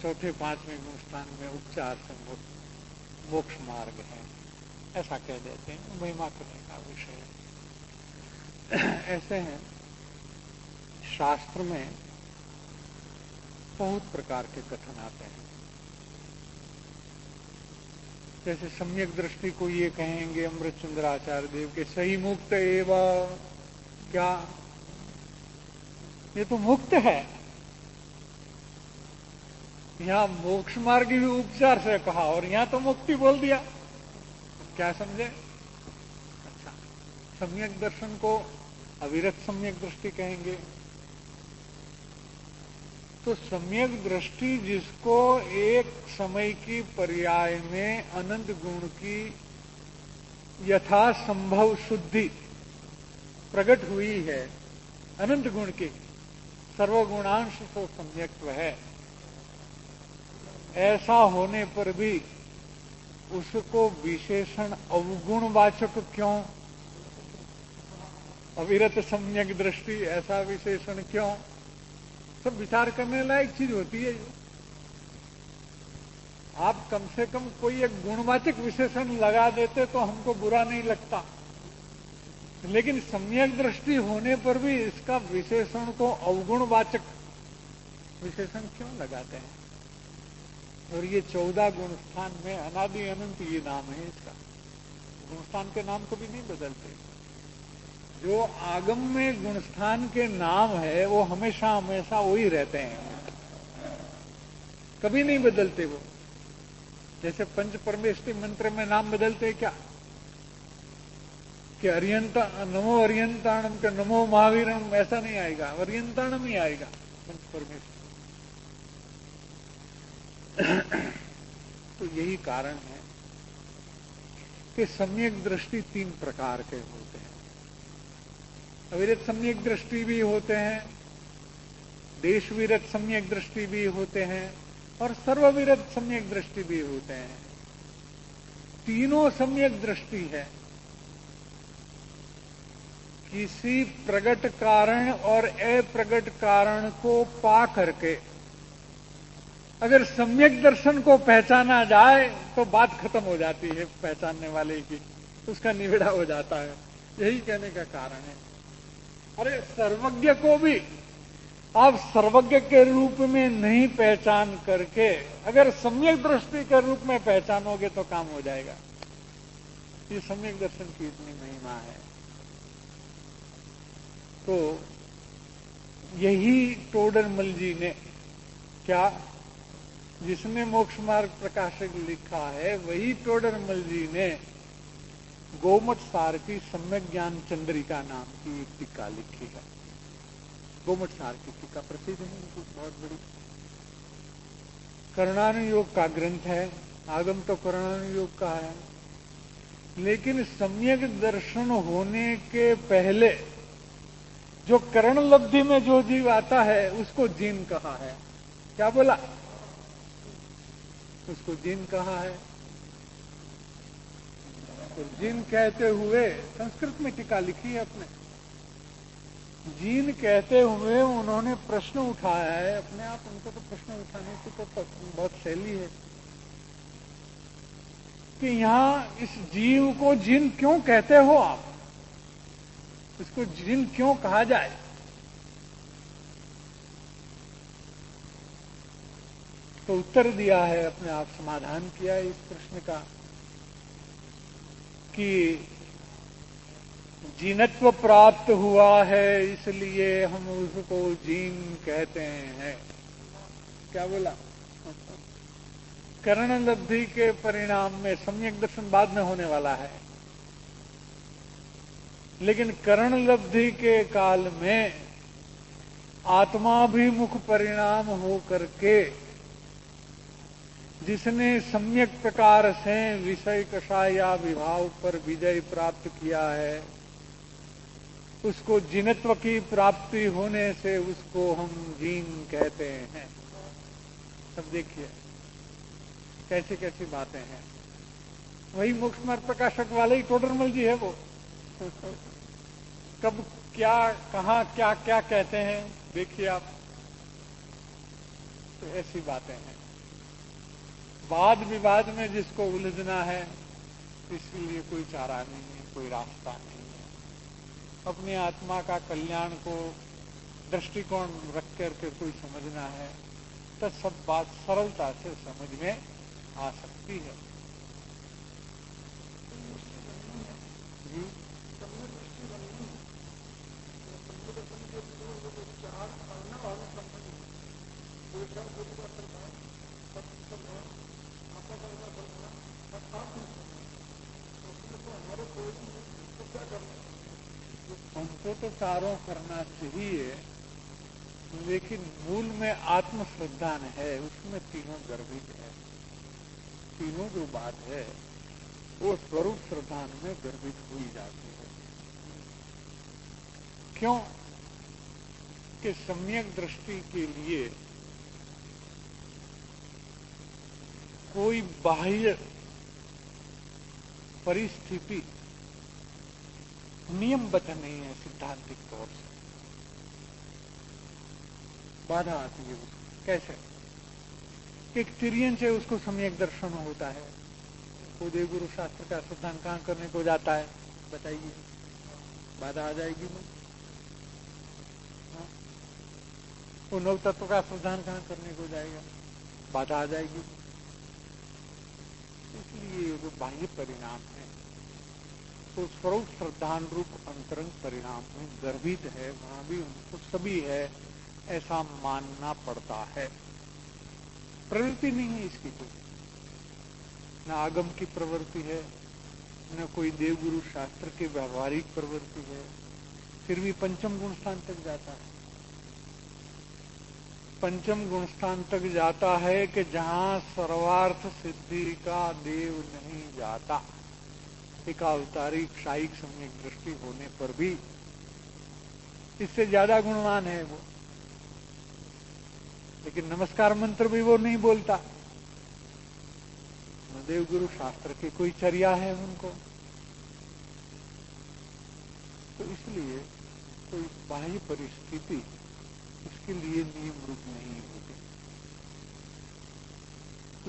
चौथे पांचवें गुणस्थान में उपचार से मोक्ष मार्ग है, ऐसा कह देते हैं। महिमा करने का विषय है। ऐसे हैं शास्त्र में बहुत प्रकार के कथन आते हैं। जैसे सम्यक दृष्टि को ये कहेंगे अमृतचंद्र आचार्य देव के सही मुक्त एवं, क्या ये तो मुक्त है। यहां मोक्ष मार्ग भी उपचार से कहा और यहां तो मुक्ति बोल दिया, क्या समझे? अच्छा, सम्यक दर्शन को अविरत सम्यक दृष्टि कहेंगे। तो सम्यक दृष्टि जिसको एक समय की पर्याय में अनंत गुण की यथासंभव शुद्धि प्रकट हुई है, अनंत गुण की सर्वगुणांश तो सम्यक्त्व है, ऐसा होने पर भी उसको विशेषण अवगुणवाचक क्यों? अविरत सम्यक दृष्टि ऐसा विशेषण क्यों? सब विचार करने लायक चीज होती है। आप कम से कम कोई एक गुणवाचक विशेषण लगा देते तो हमको बुरा नहीं लगता, लेकिन सम्यक दृष्टि होने पर भी इसका विशेषण को अवगुणवाचक विशेषण क्यों लगाते हैं? और ये 14 गुणस्थान में अनादि अनंत ये नाम है इसका। गुणस्थान के नाम कभी नहीं बदलते। जो आगम में गुणस्थान के नाम है वो हमेशा हमेशा वही रहते हैं, कभी नहीं बदलते वो। जैसे पंच परमेष्टि मंत्र में नाम बदलते क्या? कि अरियंता नमो अरियंताणम के नमो महावीरम, ऐसा नहीं आएगा, अरियंताणम ही आएगा पंच परमेष्टि। तो यही कारण है कि सम्यक दृष्टि 3 प्रकार के होते हैं। अविरत सम्यक दृष्टि भी होते हैं, देश विरत सम्यक दृष्टि भी होते हैं और सर्वविरत सम्यक दृष्टि भी होते हैं। तीनों सम्यक दृष्टि है। किसी प्रगट कारण और अप्रगट कारण को पा करके अगर सम्यक दर्शन को पहचाना जाए तो बात खत्म हो जाती है पहचानने वाले की, उसका निवेड़ा हो जाता है। यही कहने का कारण है। अरे सर्वज्ञ को भी आप सर्वज्ञ के रूप में नहीं पहचान करके अगर सम्यक दृष्टि के रूप में पहचानोगे तो काम हो जाएगा। ये सम्यक दर्शन की इतनी महिमा है। तो यही टोडरमल जी ने, क्या जिसने मोक्ष मार्ग प्रकाशक लिखा है वही टोडरमल जी ने गोमट सार की सम्यक ज्ञान चंद्रिका नाम की एक टीका लिखी है। गोमट सार की टीका प्रसिद्ध है, बहुत बड़ी। कर्णानुयोग का ग्रंथ है, आगम तो कर्णानुयोग का है, लेकिन सम्यक दर्शन होने के पहले जो करण लब्धि में जो जीव आता है उसको जीन कहा है। क्या बोला? उसको जीन कहा है। तो जीन कहते हुए संस्कृत में टीका लिखी है अपने। जीन कहते हुए उन्होंने प्रश्न उठाया है अपने आप। उनको तो प्रश्न उठाने की तो बहुत शैली है कि यहां इस जीव को जीन क्यों कहते हो आप? इसको जीन क्यों कहा जाए? तो उत्तर दिया है, अपने आप समाधान किया है इस प्रश्न का कि जीनत्व प्राप्त हुआ है, इसलिए हम उसको जीन कहते हैं। क्या बोला? करण लब्धि के परिणाम में सम्यक दर्शन बाद में होने वाला है, लेकिन करण लब्धि के काल में आत्माभिमुख परिणाम हो करके जिसने सम्यक प्रकार से विषय कषाया विभाव पर विजय प्राप्त किया है, उसको जिनत्व की प्राप्ति होने से उसको हम जीन कहते हैं। सब देखिए कैसी कैसी बातें हैं। वही मोक्ष मार्ग प्रकाशक वाले ही टोडरमल जी है वो। कब क्या कहाँ क्या क्या कहते हैं देखिए आप। तो ऐसी बातें हैं। वाद विवाद में जिसको उलझना है, इसलिए कोई चारा नहीं है, कोई रास्ता नहीं है। अपनी आत्मा का कल्याण को दृष्टिकोण रख करके कोई समझना है तो सब बात सरलता से समझ में आ सकती है। जी हमको तो चारों करना चाहिए, लेकिन मूल में आत्म श्रद्धा है, उसमें तीनों गर्भित है। तीनों जो बात है वो स्वरूप श्रद्धा में गर्भित हुई जाती है। क्यों कि सम्यक दृष्टि के लिए कोई बाह्य परिस्थिति नियमबद्ध नहीं है। सिद्धांतिक तौर से बाधा आती है उसको। कैसे? एक तिरियन से उसको सम्यक दर्शन होता है, वो देवगुरु शास्त्र का सिद्धांत कहां करने को जाता है, बताइए, बाधा आ जाएगी ना? वो नव तत्व का सिद्धांत कहां करने को जाएगा, बाधा आ जाएगी। इसलिए वो बाह्य परिणाम है, तो स्वरूप श्रद्धान रूप अंतरंग परिणाम में गर्भित है, वहां भी उनको सभी है ऐसा मानना पड़ता है। प्रवृत्ति नहीं है इसकी कोई, न आगम की प्रवृत्ति है, न कोई देवगुरु शास्त्र की व्यवहारिक प्रवृत्ति है, फिर भी पंचम गुण स्थान तक जाता है। पंचम गुण स्थान तक जाता है कि जहां सर्वार्थ सिद्धि का देव नहीं जाता। एकावतारी क्षायिक सम्यक दृष्टि होने पर भी इससे ज्यादा गुणवान है वो, लेकिन नमस्कार मंत्र भी वो नहीं बोलता। देवगुरु शास्त्र की कोई चर्या है उनको, तो इसलिए कोई बाह्य परिस्थिति इसके लिए नियम रूप नहीं होती।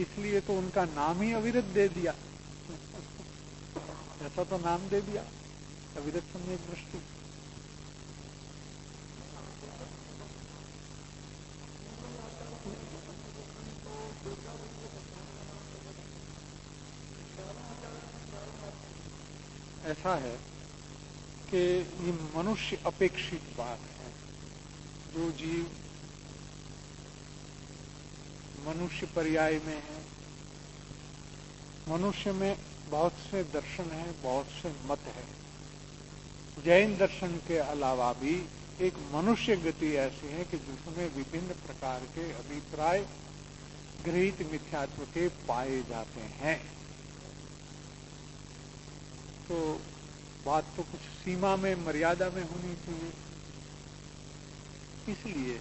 इसलिए तो उनका नाम ही अविरत दे दिया। ऐसा तो नाम दे दिया, अविरत सम्यक दृष्टि। ऐसा है कि ये मनुष्य अपेक्षित बात है। जो जीव मनुष्य पर्याय में है, मनुष्य में बहुत से दर्शन है, बहुत से मत है। जैन दर्शन के अलावा भी एक मनुष्य गति ऐसी है कि जिसमें विभिन्न प्रकार के अभिप्राय गृहीत मिथ्यात्व के पाए जाते हैं। तो बात तो कुछ सीमा में, मर्यादा में होनी चाहिए। इसलिए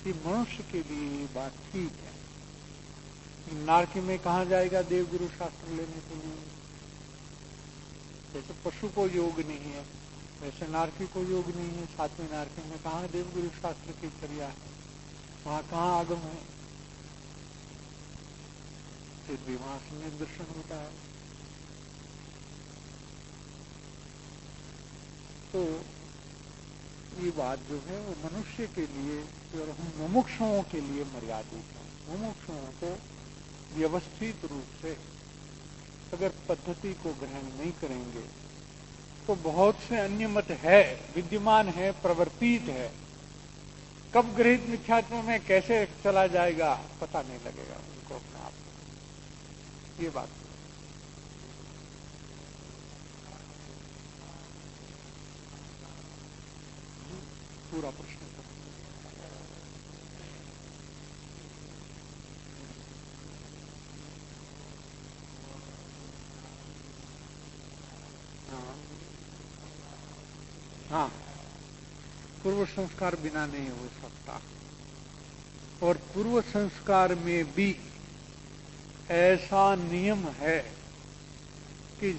ये मनुष्य के लिए बात ठीक है। नारकी में कहा जाएगा देवगुरु शास्त्र लेने के लिए? जैसे पशु को योग नहीं है, वैसे नारकी को योग नहीं है। सातवें नारकी में कहा देवगुरु शास्त्र की चर्या है, वहां कहाँ आगम है? फिर भी वहां सम्यक दर्शन होता है। तो ये बात जो है वो मनुष्य के लिए और हम मुमुक्षुओं के लिए मर्यादित है। मुमुक्षुओं को व्यवस्थित रूप से अगर पद्धति को ग्रहण नहीं करेंगे उसको बहुत से अन्य मत है, विद्यमान है, प्रवर्तित है। कब गृहीत मिथ्यात्व में कैसे चला जाएगा पता नहीं लगेगा उनको अपने आप को। ये बात पूरा प्रश्न। हाँ, पूर्व संस्कार बिना नहीं हो सकता। और पूर्व संस्कार में भी ऐसा नियम है कि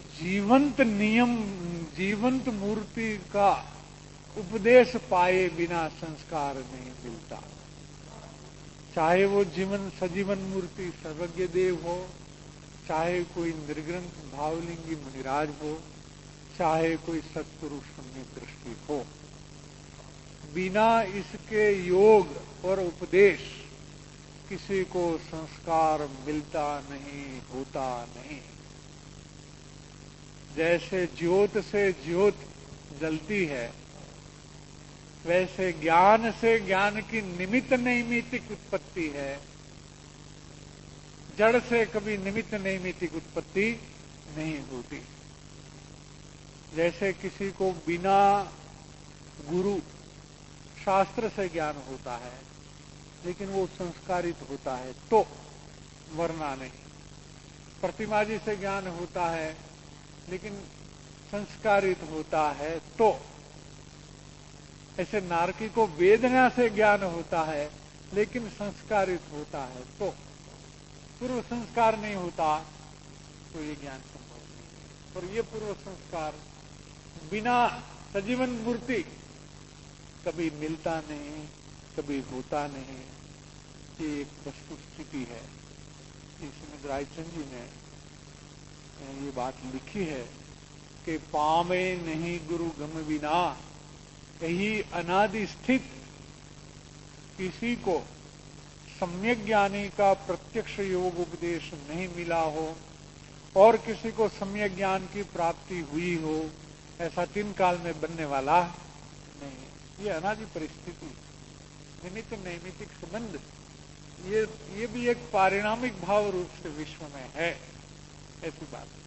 जीवंत मूर्ति का उपदेश पाए बिना संस्कार नहीं मिलता। चाहे वो सजीवन मूर्ति सर्वज्ञ देव हो, चाहे कोई निर्ग्रंथ भावलिंगी मुनिराज हो, चाहे कोई सत्पुरुष शून्य दृष्टि हो, बिना इसके योग और उपदेश किसी को संस्कार मिलता नहीं, होता नहीं। जैसे ज्योत से ज्योत जलती है, वैसे ज्ञान से ज्ञान की निमित्त नैमित्तिक उत्पत्ति है। जड़ से कभी निमित्त नैमित्तिक उत्पत्ति नहीं होती। जैसे किसी को बिना गुरु शास्त्र से ज्ञान होता है, लेकिन वो संस्कारित होता है तो, वरना नहीं। प्रतिमा जी से ज्ञान होता है लेकिन संस्कारित होता है तो। ऐसे नारकी को वेदना से ज्ञान होता है लेकिन संस्कारित होता है तो। पूर्व संस्कार नहीं होता तो ये ज्ञान संभव नहीं। और ये पूर्व संस्कार बिना सजीवन मूर्ति कभी मिलता नहीं, कभी होता नहीं। ये एक वस्तु स्थिति है। इसमें रायचंद जी ने ये बात लिखी है कि पावे नहीं गुरु गम बिना, यही अनादि स्थित। किसी को सम्यक ज्ञानी का प्रत्यक्ष योग उपदेश नहीं मिला हो और किसी को सम्यक ज्ञान की प्राप्ति हुई हो, ऐसा 3 काल में बनने वाला नहीं। ये अनादि परिस्थिति, निमित्त नैमित्तिक संबंध, ये भी एक पारिणामिक भाव रूप से विश्व में है। ऐसी बात है।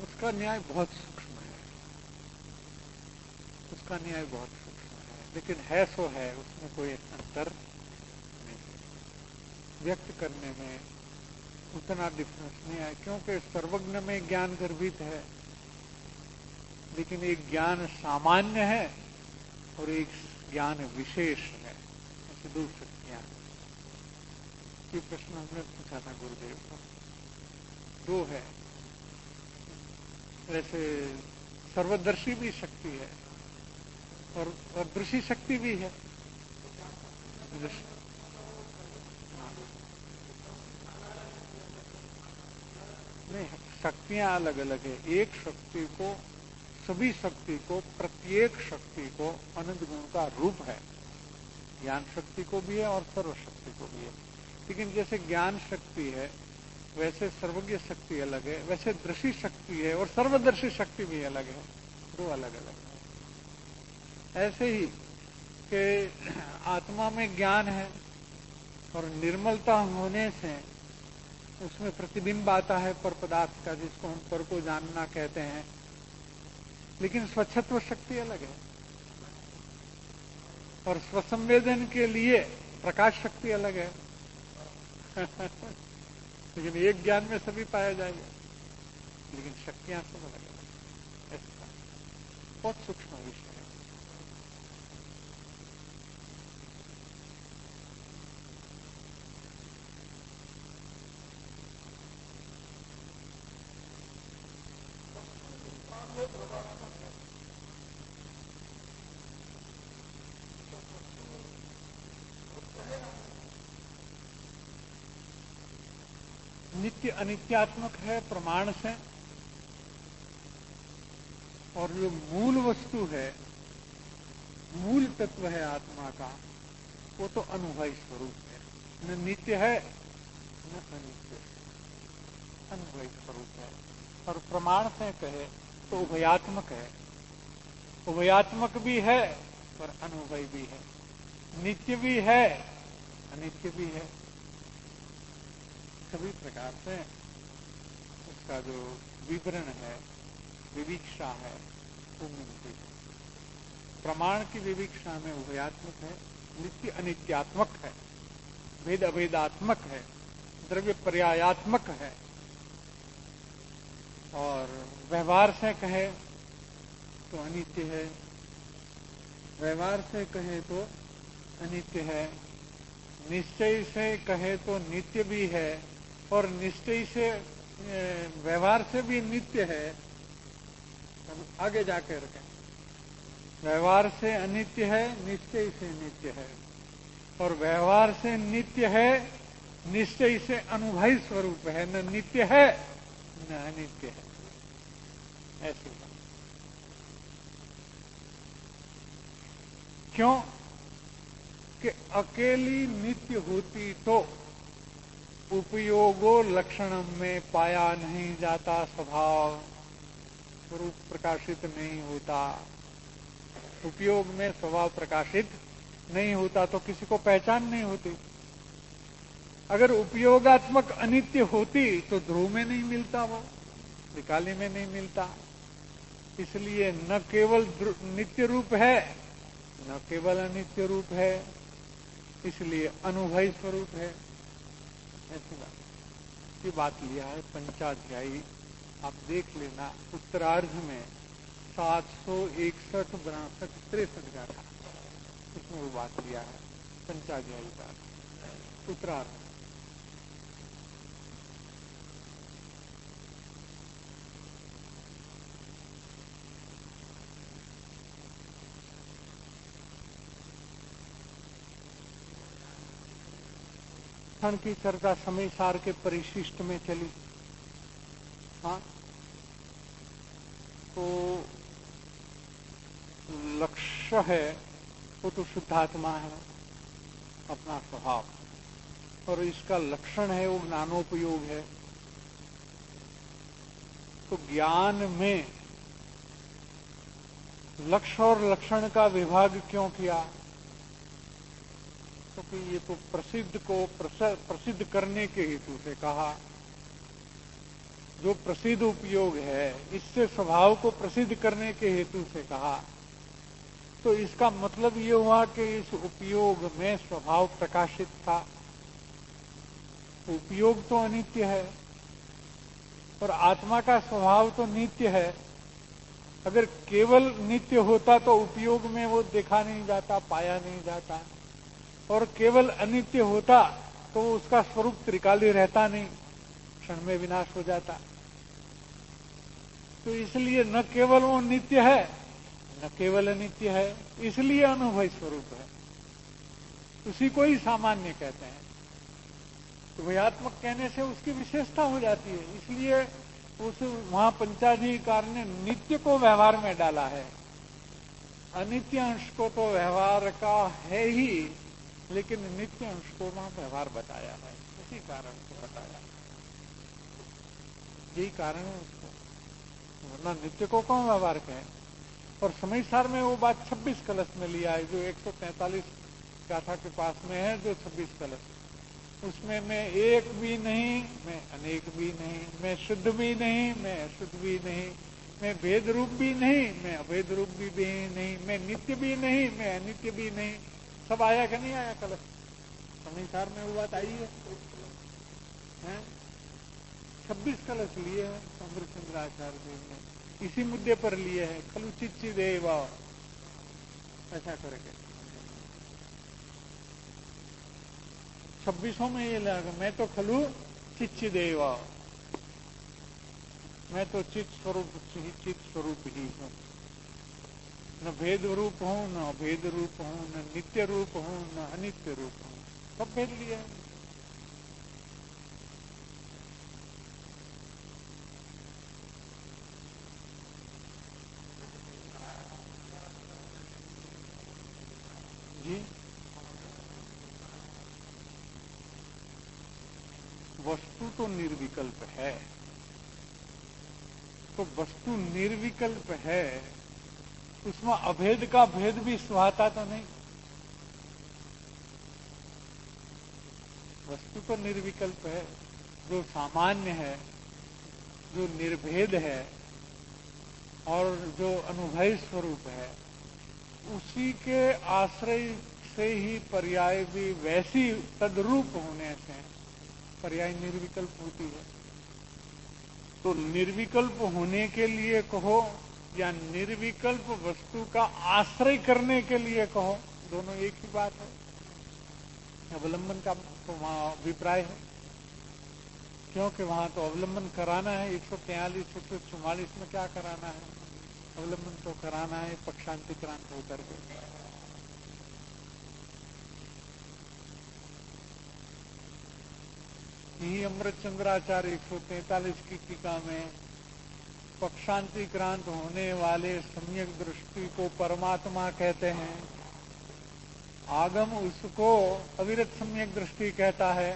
उसका न्याय बहुत सूक्ष्म है, उसका न्याय बहुत सूक्ष्म है, लेकिन है सो है, उसमें कोई अंतर नहीं। व्यक्त करने में उतना डिफरेंस नहीं है, क्योंकि सर्वज्ञ में ज्ञान गर्भित है, लेकिन एक ज्ञान सामान्य है और एक ज्ञान विशेष है। ऐसे 2 शक्तियां। ये प्रश्न हमने पूछा था गुरुदेव को। 2 है। जैसे सर्वदर्शी भी शक्ति है और दृश्य शक्ति भी है। नहीं, शक्तियां अलग अलग है। एक शक्ति को, सभी शक्ति को, प्रत्येक शक्ति को अनंत गुण का रूप है। ज्ञान शक्ति को भी है और सर्व शक्ति को भी है। लेकिन जैसे ज्ञान शक्ति है वैसे सर्वज्ञ शक्ति अलग है, वैसे दृश्य शक्ति है और सर्वदर्शी शक्ति भी अलग है। 2 अलग अलग है। ऐसे ही कि आत्मा में ज्ञान है और निर्मलता होने से उसमें प्रतिबिंब आता है पर पदार्थ का, जिसको हम पर को जानना कहते हैं, लेकिन स्वच्छत्व शक्ति अलग है। और स्वसंवेदन के लिए प्रकाश शक्ति अलग है। लेकिन एक ज्ञान में सभी पाया जाएगा, लेकिन शक्तियां सब अलग अलग। ऐसा बहुत सूक्ष्म विषय है। नित्य अनित्यात्मक है प्रमाण से, और जो मूल वस्तु है, मूल तत्व है आत्मा का, वो तो अनुभवी स्वरूप है। न नित्य है न अनित्य, अनुभवी स्वरूप है। और प्रमाण से कहे तो उभयात्मक है, उभयात्मक भी है और अनुभवी भी है, नित्य भी है अनित्य भी है। सभी प्रकार से उसका जो विवरण है, विवीक्षा है, वो मिलती है। प्रमाण की विवीक्षा में उभयात्मक है, नित्य अनित्यात्मक है, भेद अभेदात्मक है, द्रव्य पर्यायात्मक है। और व्यवहार से कहे तो अनित्य है, व्यवहार से कहे तो अनित्य है, निश्चय से कहे तो नित्य भी है, और निश्चय से व्यवहार से भी नित्य है। अब आगे जाकर के व्यवहार से अनित्य है, निश्चय से नित्य है, और व्यवहार से नित्य है, निश्चय से अनुभवी स्वरूप है, न नित्य है न अनित्य है। ऐसी बात। क्यों कि अकेली नित्य होती तो उपयोगो लक्षण में पाया नहीं जाता, स्वभाव स्वरूप प्रकाशित नहीं होता। उपयोग में स्वभाव प्रकाशित नहीं होता तो किसी को पहचान नहीं होती। अगर उपयोगात्मक अनित्य होती तो ध्रुव में नहीं मिलता, वो त्रिकाली में नहीं मिलता। इसलिए न केवल नित्य रूप है न केवल अनित्य रूप है, इसलिए अनुभवी स्वरूप है। ऐसी बात, ये बात लिया है पंचाध्यायी। आप देख लेना उत्तरार्ध में 761, 62, 63 का था, उसमें वो बात लिया है पंचाध्यायी का उत्तरार्ध। क्षण की चर्चा समय सार के परिशिष्ट में चली। हाँ, तो लक्ष्य है वो तो शुद्धात्मा है, अपना स्वभाव, और इसका लक्षण है वो ज्ञानोपयोग है। तो ज्ञान में लक्ष्य और लक्षण का विभाग क्यों किया? क्योंकि ये तो प्रसिद्ध को प्रसिद्ध करने के हेतु से कहा। जो प्रसिद्ध उपयोग है, इससे स्वभाव को प्रसिद्ध करने के हेतु से कहा। तो इसका मतलब ये हुआ कि इस उपयोग में स्वभाव प्रकाशित था। उपयोग तो अनित्य है और आत्मा का स्वभाव तो नित्य है। अगर केवल नित्य होता तो उपयोग में वो देखा नहीं जाता, पाया नहीं जाता, और केवल अनित्य होता तो उसका स्वरूप त्रिकाली रहता नहीं, क्षण में विनाश हो जाता। तो इसलिए न केवल वो नित्य है न केवल अनित्य है, इसलिए अनुभवी स्वरूप है। उसी को ही सामान्य कहते हैं। तो भयात्मक कहने से उसकी विशेषता हो जाती है, इसलिए उस वहां पंचाधिकार ने नित्य को व्यवहार में डाला है। अनित्य अंश को तो व्यवहार का है ही, लेकिन नित्य अंश को वहां व्यवहार बताया है, उसी कारण से बताया। यही कारण है उसको, वरना नित्य को कौन व्यवहार कहे। और समय सार में वो बात 26 कलश में लिया है, जो 143 गाथा के पास में है, जो 26 कलश, उसमें मैं एक भी नहीं, मैं अनेक भी नहीं, मैं शुद्ध भी नहीं, मैं अशुद्ध भी नहीं, मैं भेद रूप भी नहीं, मैं अभेद रूप भी नहीं, मैं नित्य भी नहीं, मैं अनित्य भी नहीं। सब आया कि नहीं आया कलश? समय सार में वो बात आई है। 26 कलश लिए हैं चंद्रचंद्राचार्य देव ने, इसी मुद्दे पर लिए हैं, खलु चिच्चिदेव, ऐसा करके 26 में ये लगा, मैं तो खलु चिच्चिदेव, मैं तो चित्त स्वरूप ही हूं, न भेद रूप हूं, न अभेद रूप हूं, न नित्य रूप हूं, न अनित्य रूप हूं, सब भेद लिया है। वस्तु तो निर्विकल्प है। तो वस्तु निर्विकल्प है, उसमें अभेद का भेद भी सुहाता तो नहीं। वस्तु तो निर्विकल्प है, जो सामान्य है, जो निर्भेद है और जो अनुभव स्वरूप है, उसी के आश्रय से ही पर्याय भी वैसी तद्रूप होने से पर्याय निर्विकल्प होती है। तो निर्विकल्प होने के लिए कहो या निर्विकल्प वस्तु का आश्रय करने के लिए कहो, दोनों एक ही बात है। अवलंबन का तो वहां अभिप्राय है, क्योंकि वहां तो अवलंबन कराना है। 143 144 में क्या कराना है? अवलंबन तो कराना है पक्षांतिक्रांत होकर के। यही अमृतचंद्राचार्य 143 की टीका में पक्षांतिक्रांत होने वाले सम्यक दृष्टि को परमात्मा कहते हैं, आगम उसको अविरत सम्यक दृष्टि कहता है,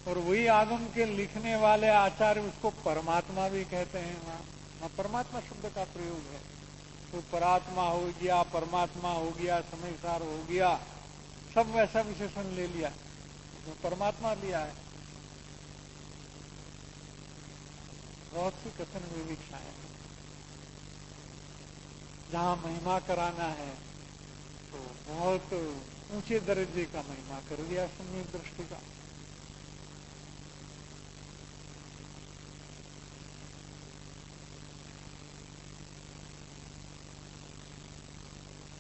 और वही आगम के लिखने वाले आचार्य उसको परमात्मा भी कहते हैं। वहां परमात्मा शब्द का प्रयोग है। तो परात्मा हो गया, परमात्मा हो गया, समयसार हो गया, सब वैसा विशेषण ले लिया, तो परमात्मा लिया है। बहुत सी कथन विविक्षाएं हैं। जहां महिमा कराना है तो बहुत ऊंचे दर्जे का महिमा कर दिया सम्यक दृष्टि का।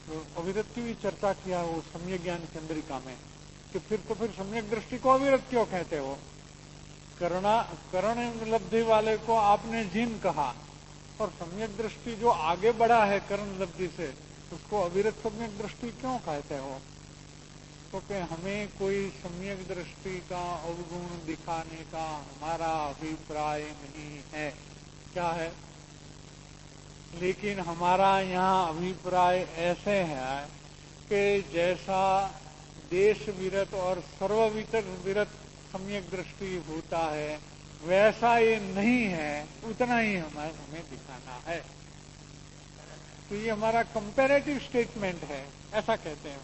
तो अविरत की भी चर्चा किया वो सम्यक ज्ञान चंद्रिका में, कि फिर सम्यक दृष्टि को अविरत क्यों कहते हो? करण लब्धि वाले को आपने जिन कहा, और सम्यक दृष्टि जो आगे बढ़ा है करण लब्धि से, उसको अविरत सम्यक दृष्टि क्यों कहते हो? क्योंकि हमें कोई सम्यक दृष्टि का अवगुण दिखाने का हमारा अभिप्राय नहीं है। क्या है? लेकिन हमारा यहाँ अभिप्राय ऐसे है कि जैसा देश विरत और सर्ववितर विरत सम्यक दृष्टि होता है, वैसा ये नहीं है, उतना ही हमें दिखाना है। तो ये हमारा कंपैरेटिव स्टेटमेंट है, ऐसा कहते हैं।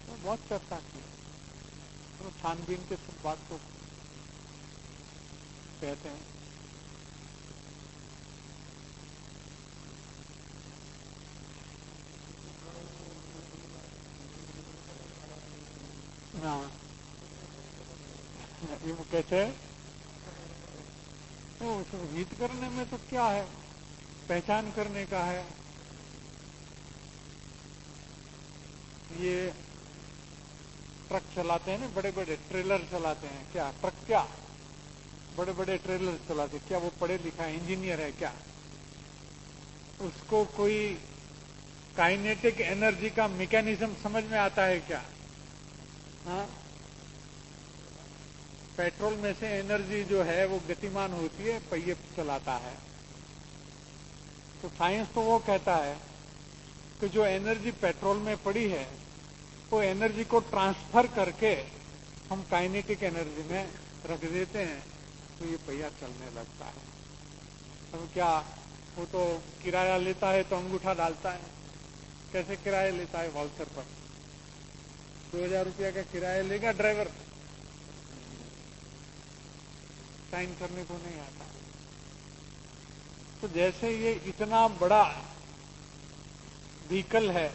तो बहुत चर्चा की, तो छानबीन के सब बात को कहते हैं। हाँ, ये वो कहते हैं तो उसको हित करने में तो क्या है, पहचान करने का है। ये ट्रक चलाते हैं ना, बड़े बड़े ट्रेलर चलाते हैं, क्या ट्रक, क्या बड़े बड़े ट्रेलर चलाते, क्या वो पढ़े लिखा इंजीनियर है क्या? उसको कोई काइनेटिक एनर्जी का मैकेनिज्म समझ में आता है क्या? हाँ, पेट्रोल में से एनर्जी जो है वो गतिमान होती है, पहिए चलाता है। तो साइंस तो वो कहता है कि जो एनर्जी पेट्रोल में पड़ी है, वो एनर्जी को ट्रांसफर करके हम काइनेटिक एनर्जी में रख देते हैं, तो ये पहिया चलने लगता है। अब क्या, वो तो किराया लेता है तो अंगूठा डालता है। कैसे किराया लेता है? वाउचर पर 2000 रुपया का किराया लेगा ड्राइवर, साइन करने को नहीं आता। तो जैसे ये इतना बड़ा व्हीकल है,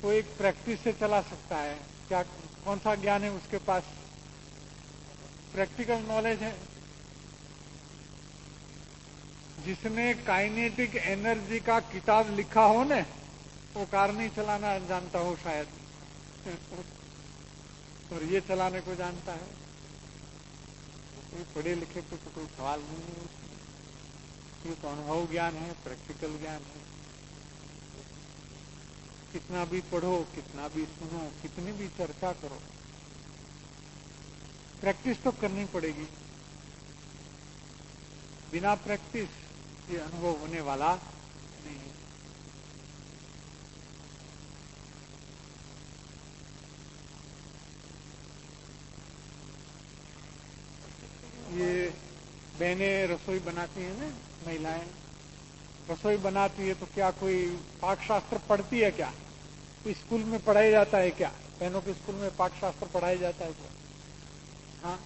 वो एक प्रैक्टिस से चला सकता है क्या? कौन सा ज्ञान है उसके पास? प्रैक्टिकल नॉलेज है। जिसने काइनेटिक एनर्जी का किताब लिखा हो न, वो कार नहीं चलाना जानता हो शायद और ये चलाने को जानता है। कोई पढ़े लिखे पे तो कोई सवाल नहीं है। ये तो अनुभव ज्ञान है, प्रैक्टिकल ज्ञान है। कितना भी पढ़ो, कितना भी सुनो, कितनी भी चर्चा करो, प्रैक्टिस तो करनी पड़ेगी। बिना प्रैक्टिस ये अनुभव होने वाला नहीं है। बहनें रसोई बनाती हैं ना, महिलाएं रसोई बनाती है तो क्या कोई पाकशास्त्र पढ़ती है क्या? कोई स्कूल में पढ़ाया जाता है क्या? बहनों के स्कूल में पाकशास्त्र पढ़ाया जाता है क्या? हाँ,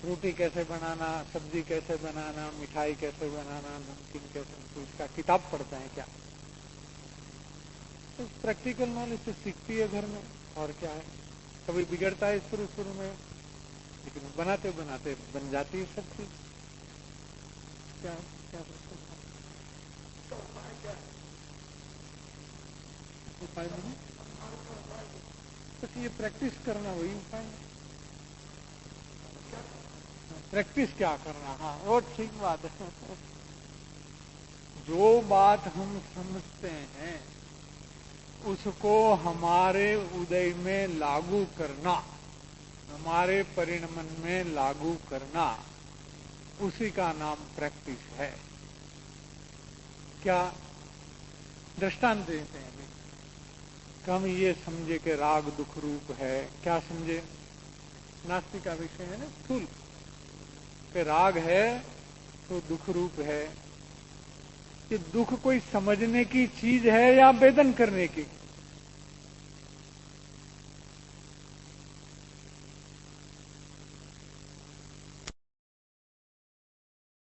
रोटी कैसे बनाना, सब्जी कैसे बनाना, मिठाई कैसे बनाना, नमकीन कैसे, तो इसका किताब पढ़ते हैं क्या? तो प्रैक्टिकल नॉलेज से सीखती है घर में, और क्या है। कभी बिगड़ता है शुरू शुरू में, लेकिन बनाते बनाते बन जाती है सब चीज। क्या क्या उपाय नहीं, बस ये प्रैक्टिस करना, वही उपाय है। प्रैक्टिस क्या करना, हाँ वो ठीक बात है। जो बात हम समझते हैं उसको हमारे उदय में लागू करना, हमारे परिणमन में लागू करना, उसी का नाम प्रैक्टिस है। क्या दृष्टांत देते हैं कि हम ये समझे कि राग दुख रूप है, क्या समझे? नास्तिक का विषय है ना स्थूल, कि राग है तो दुख रूप है। कि दुख कोई समझने की चीज है या वेदन करने की?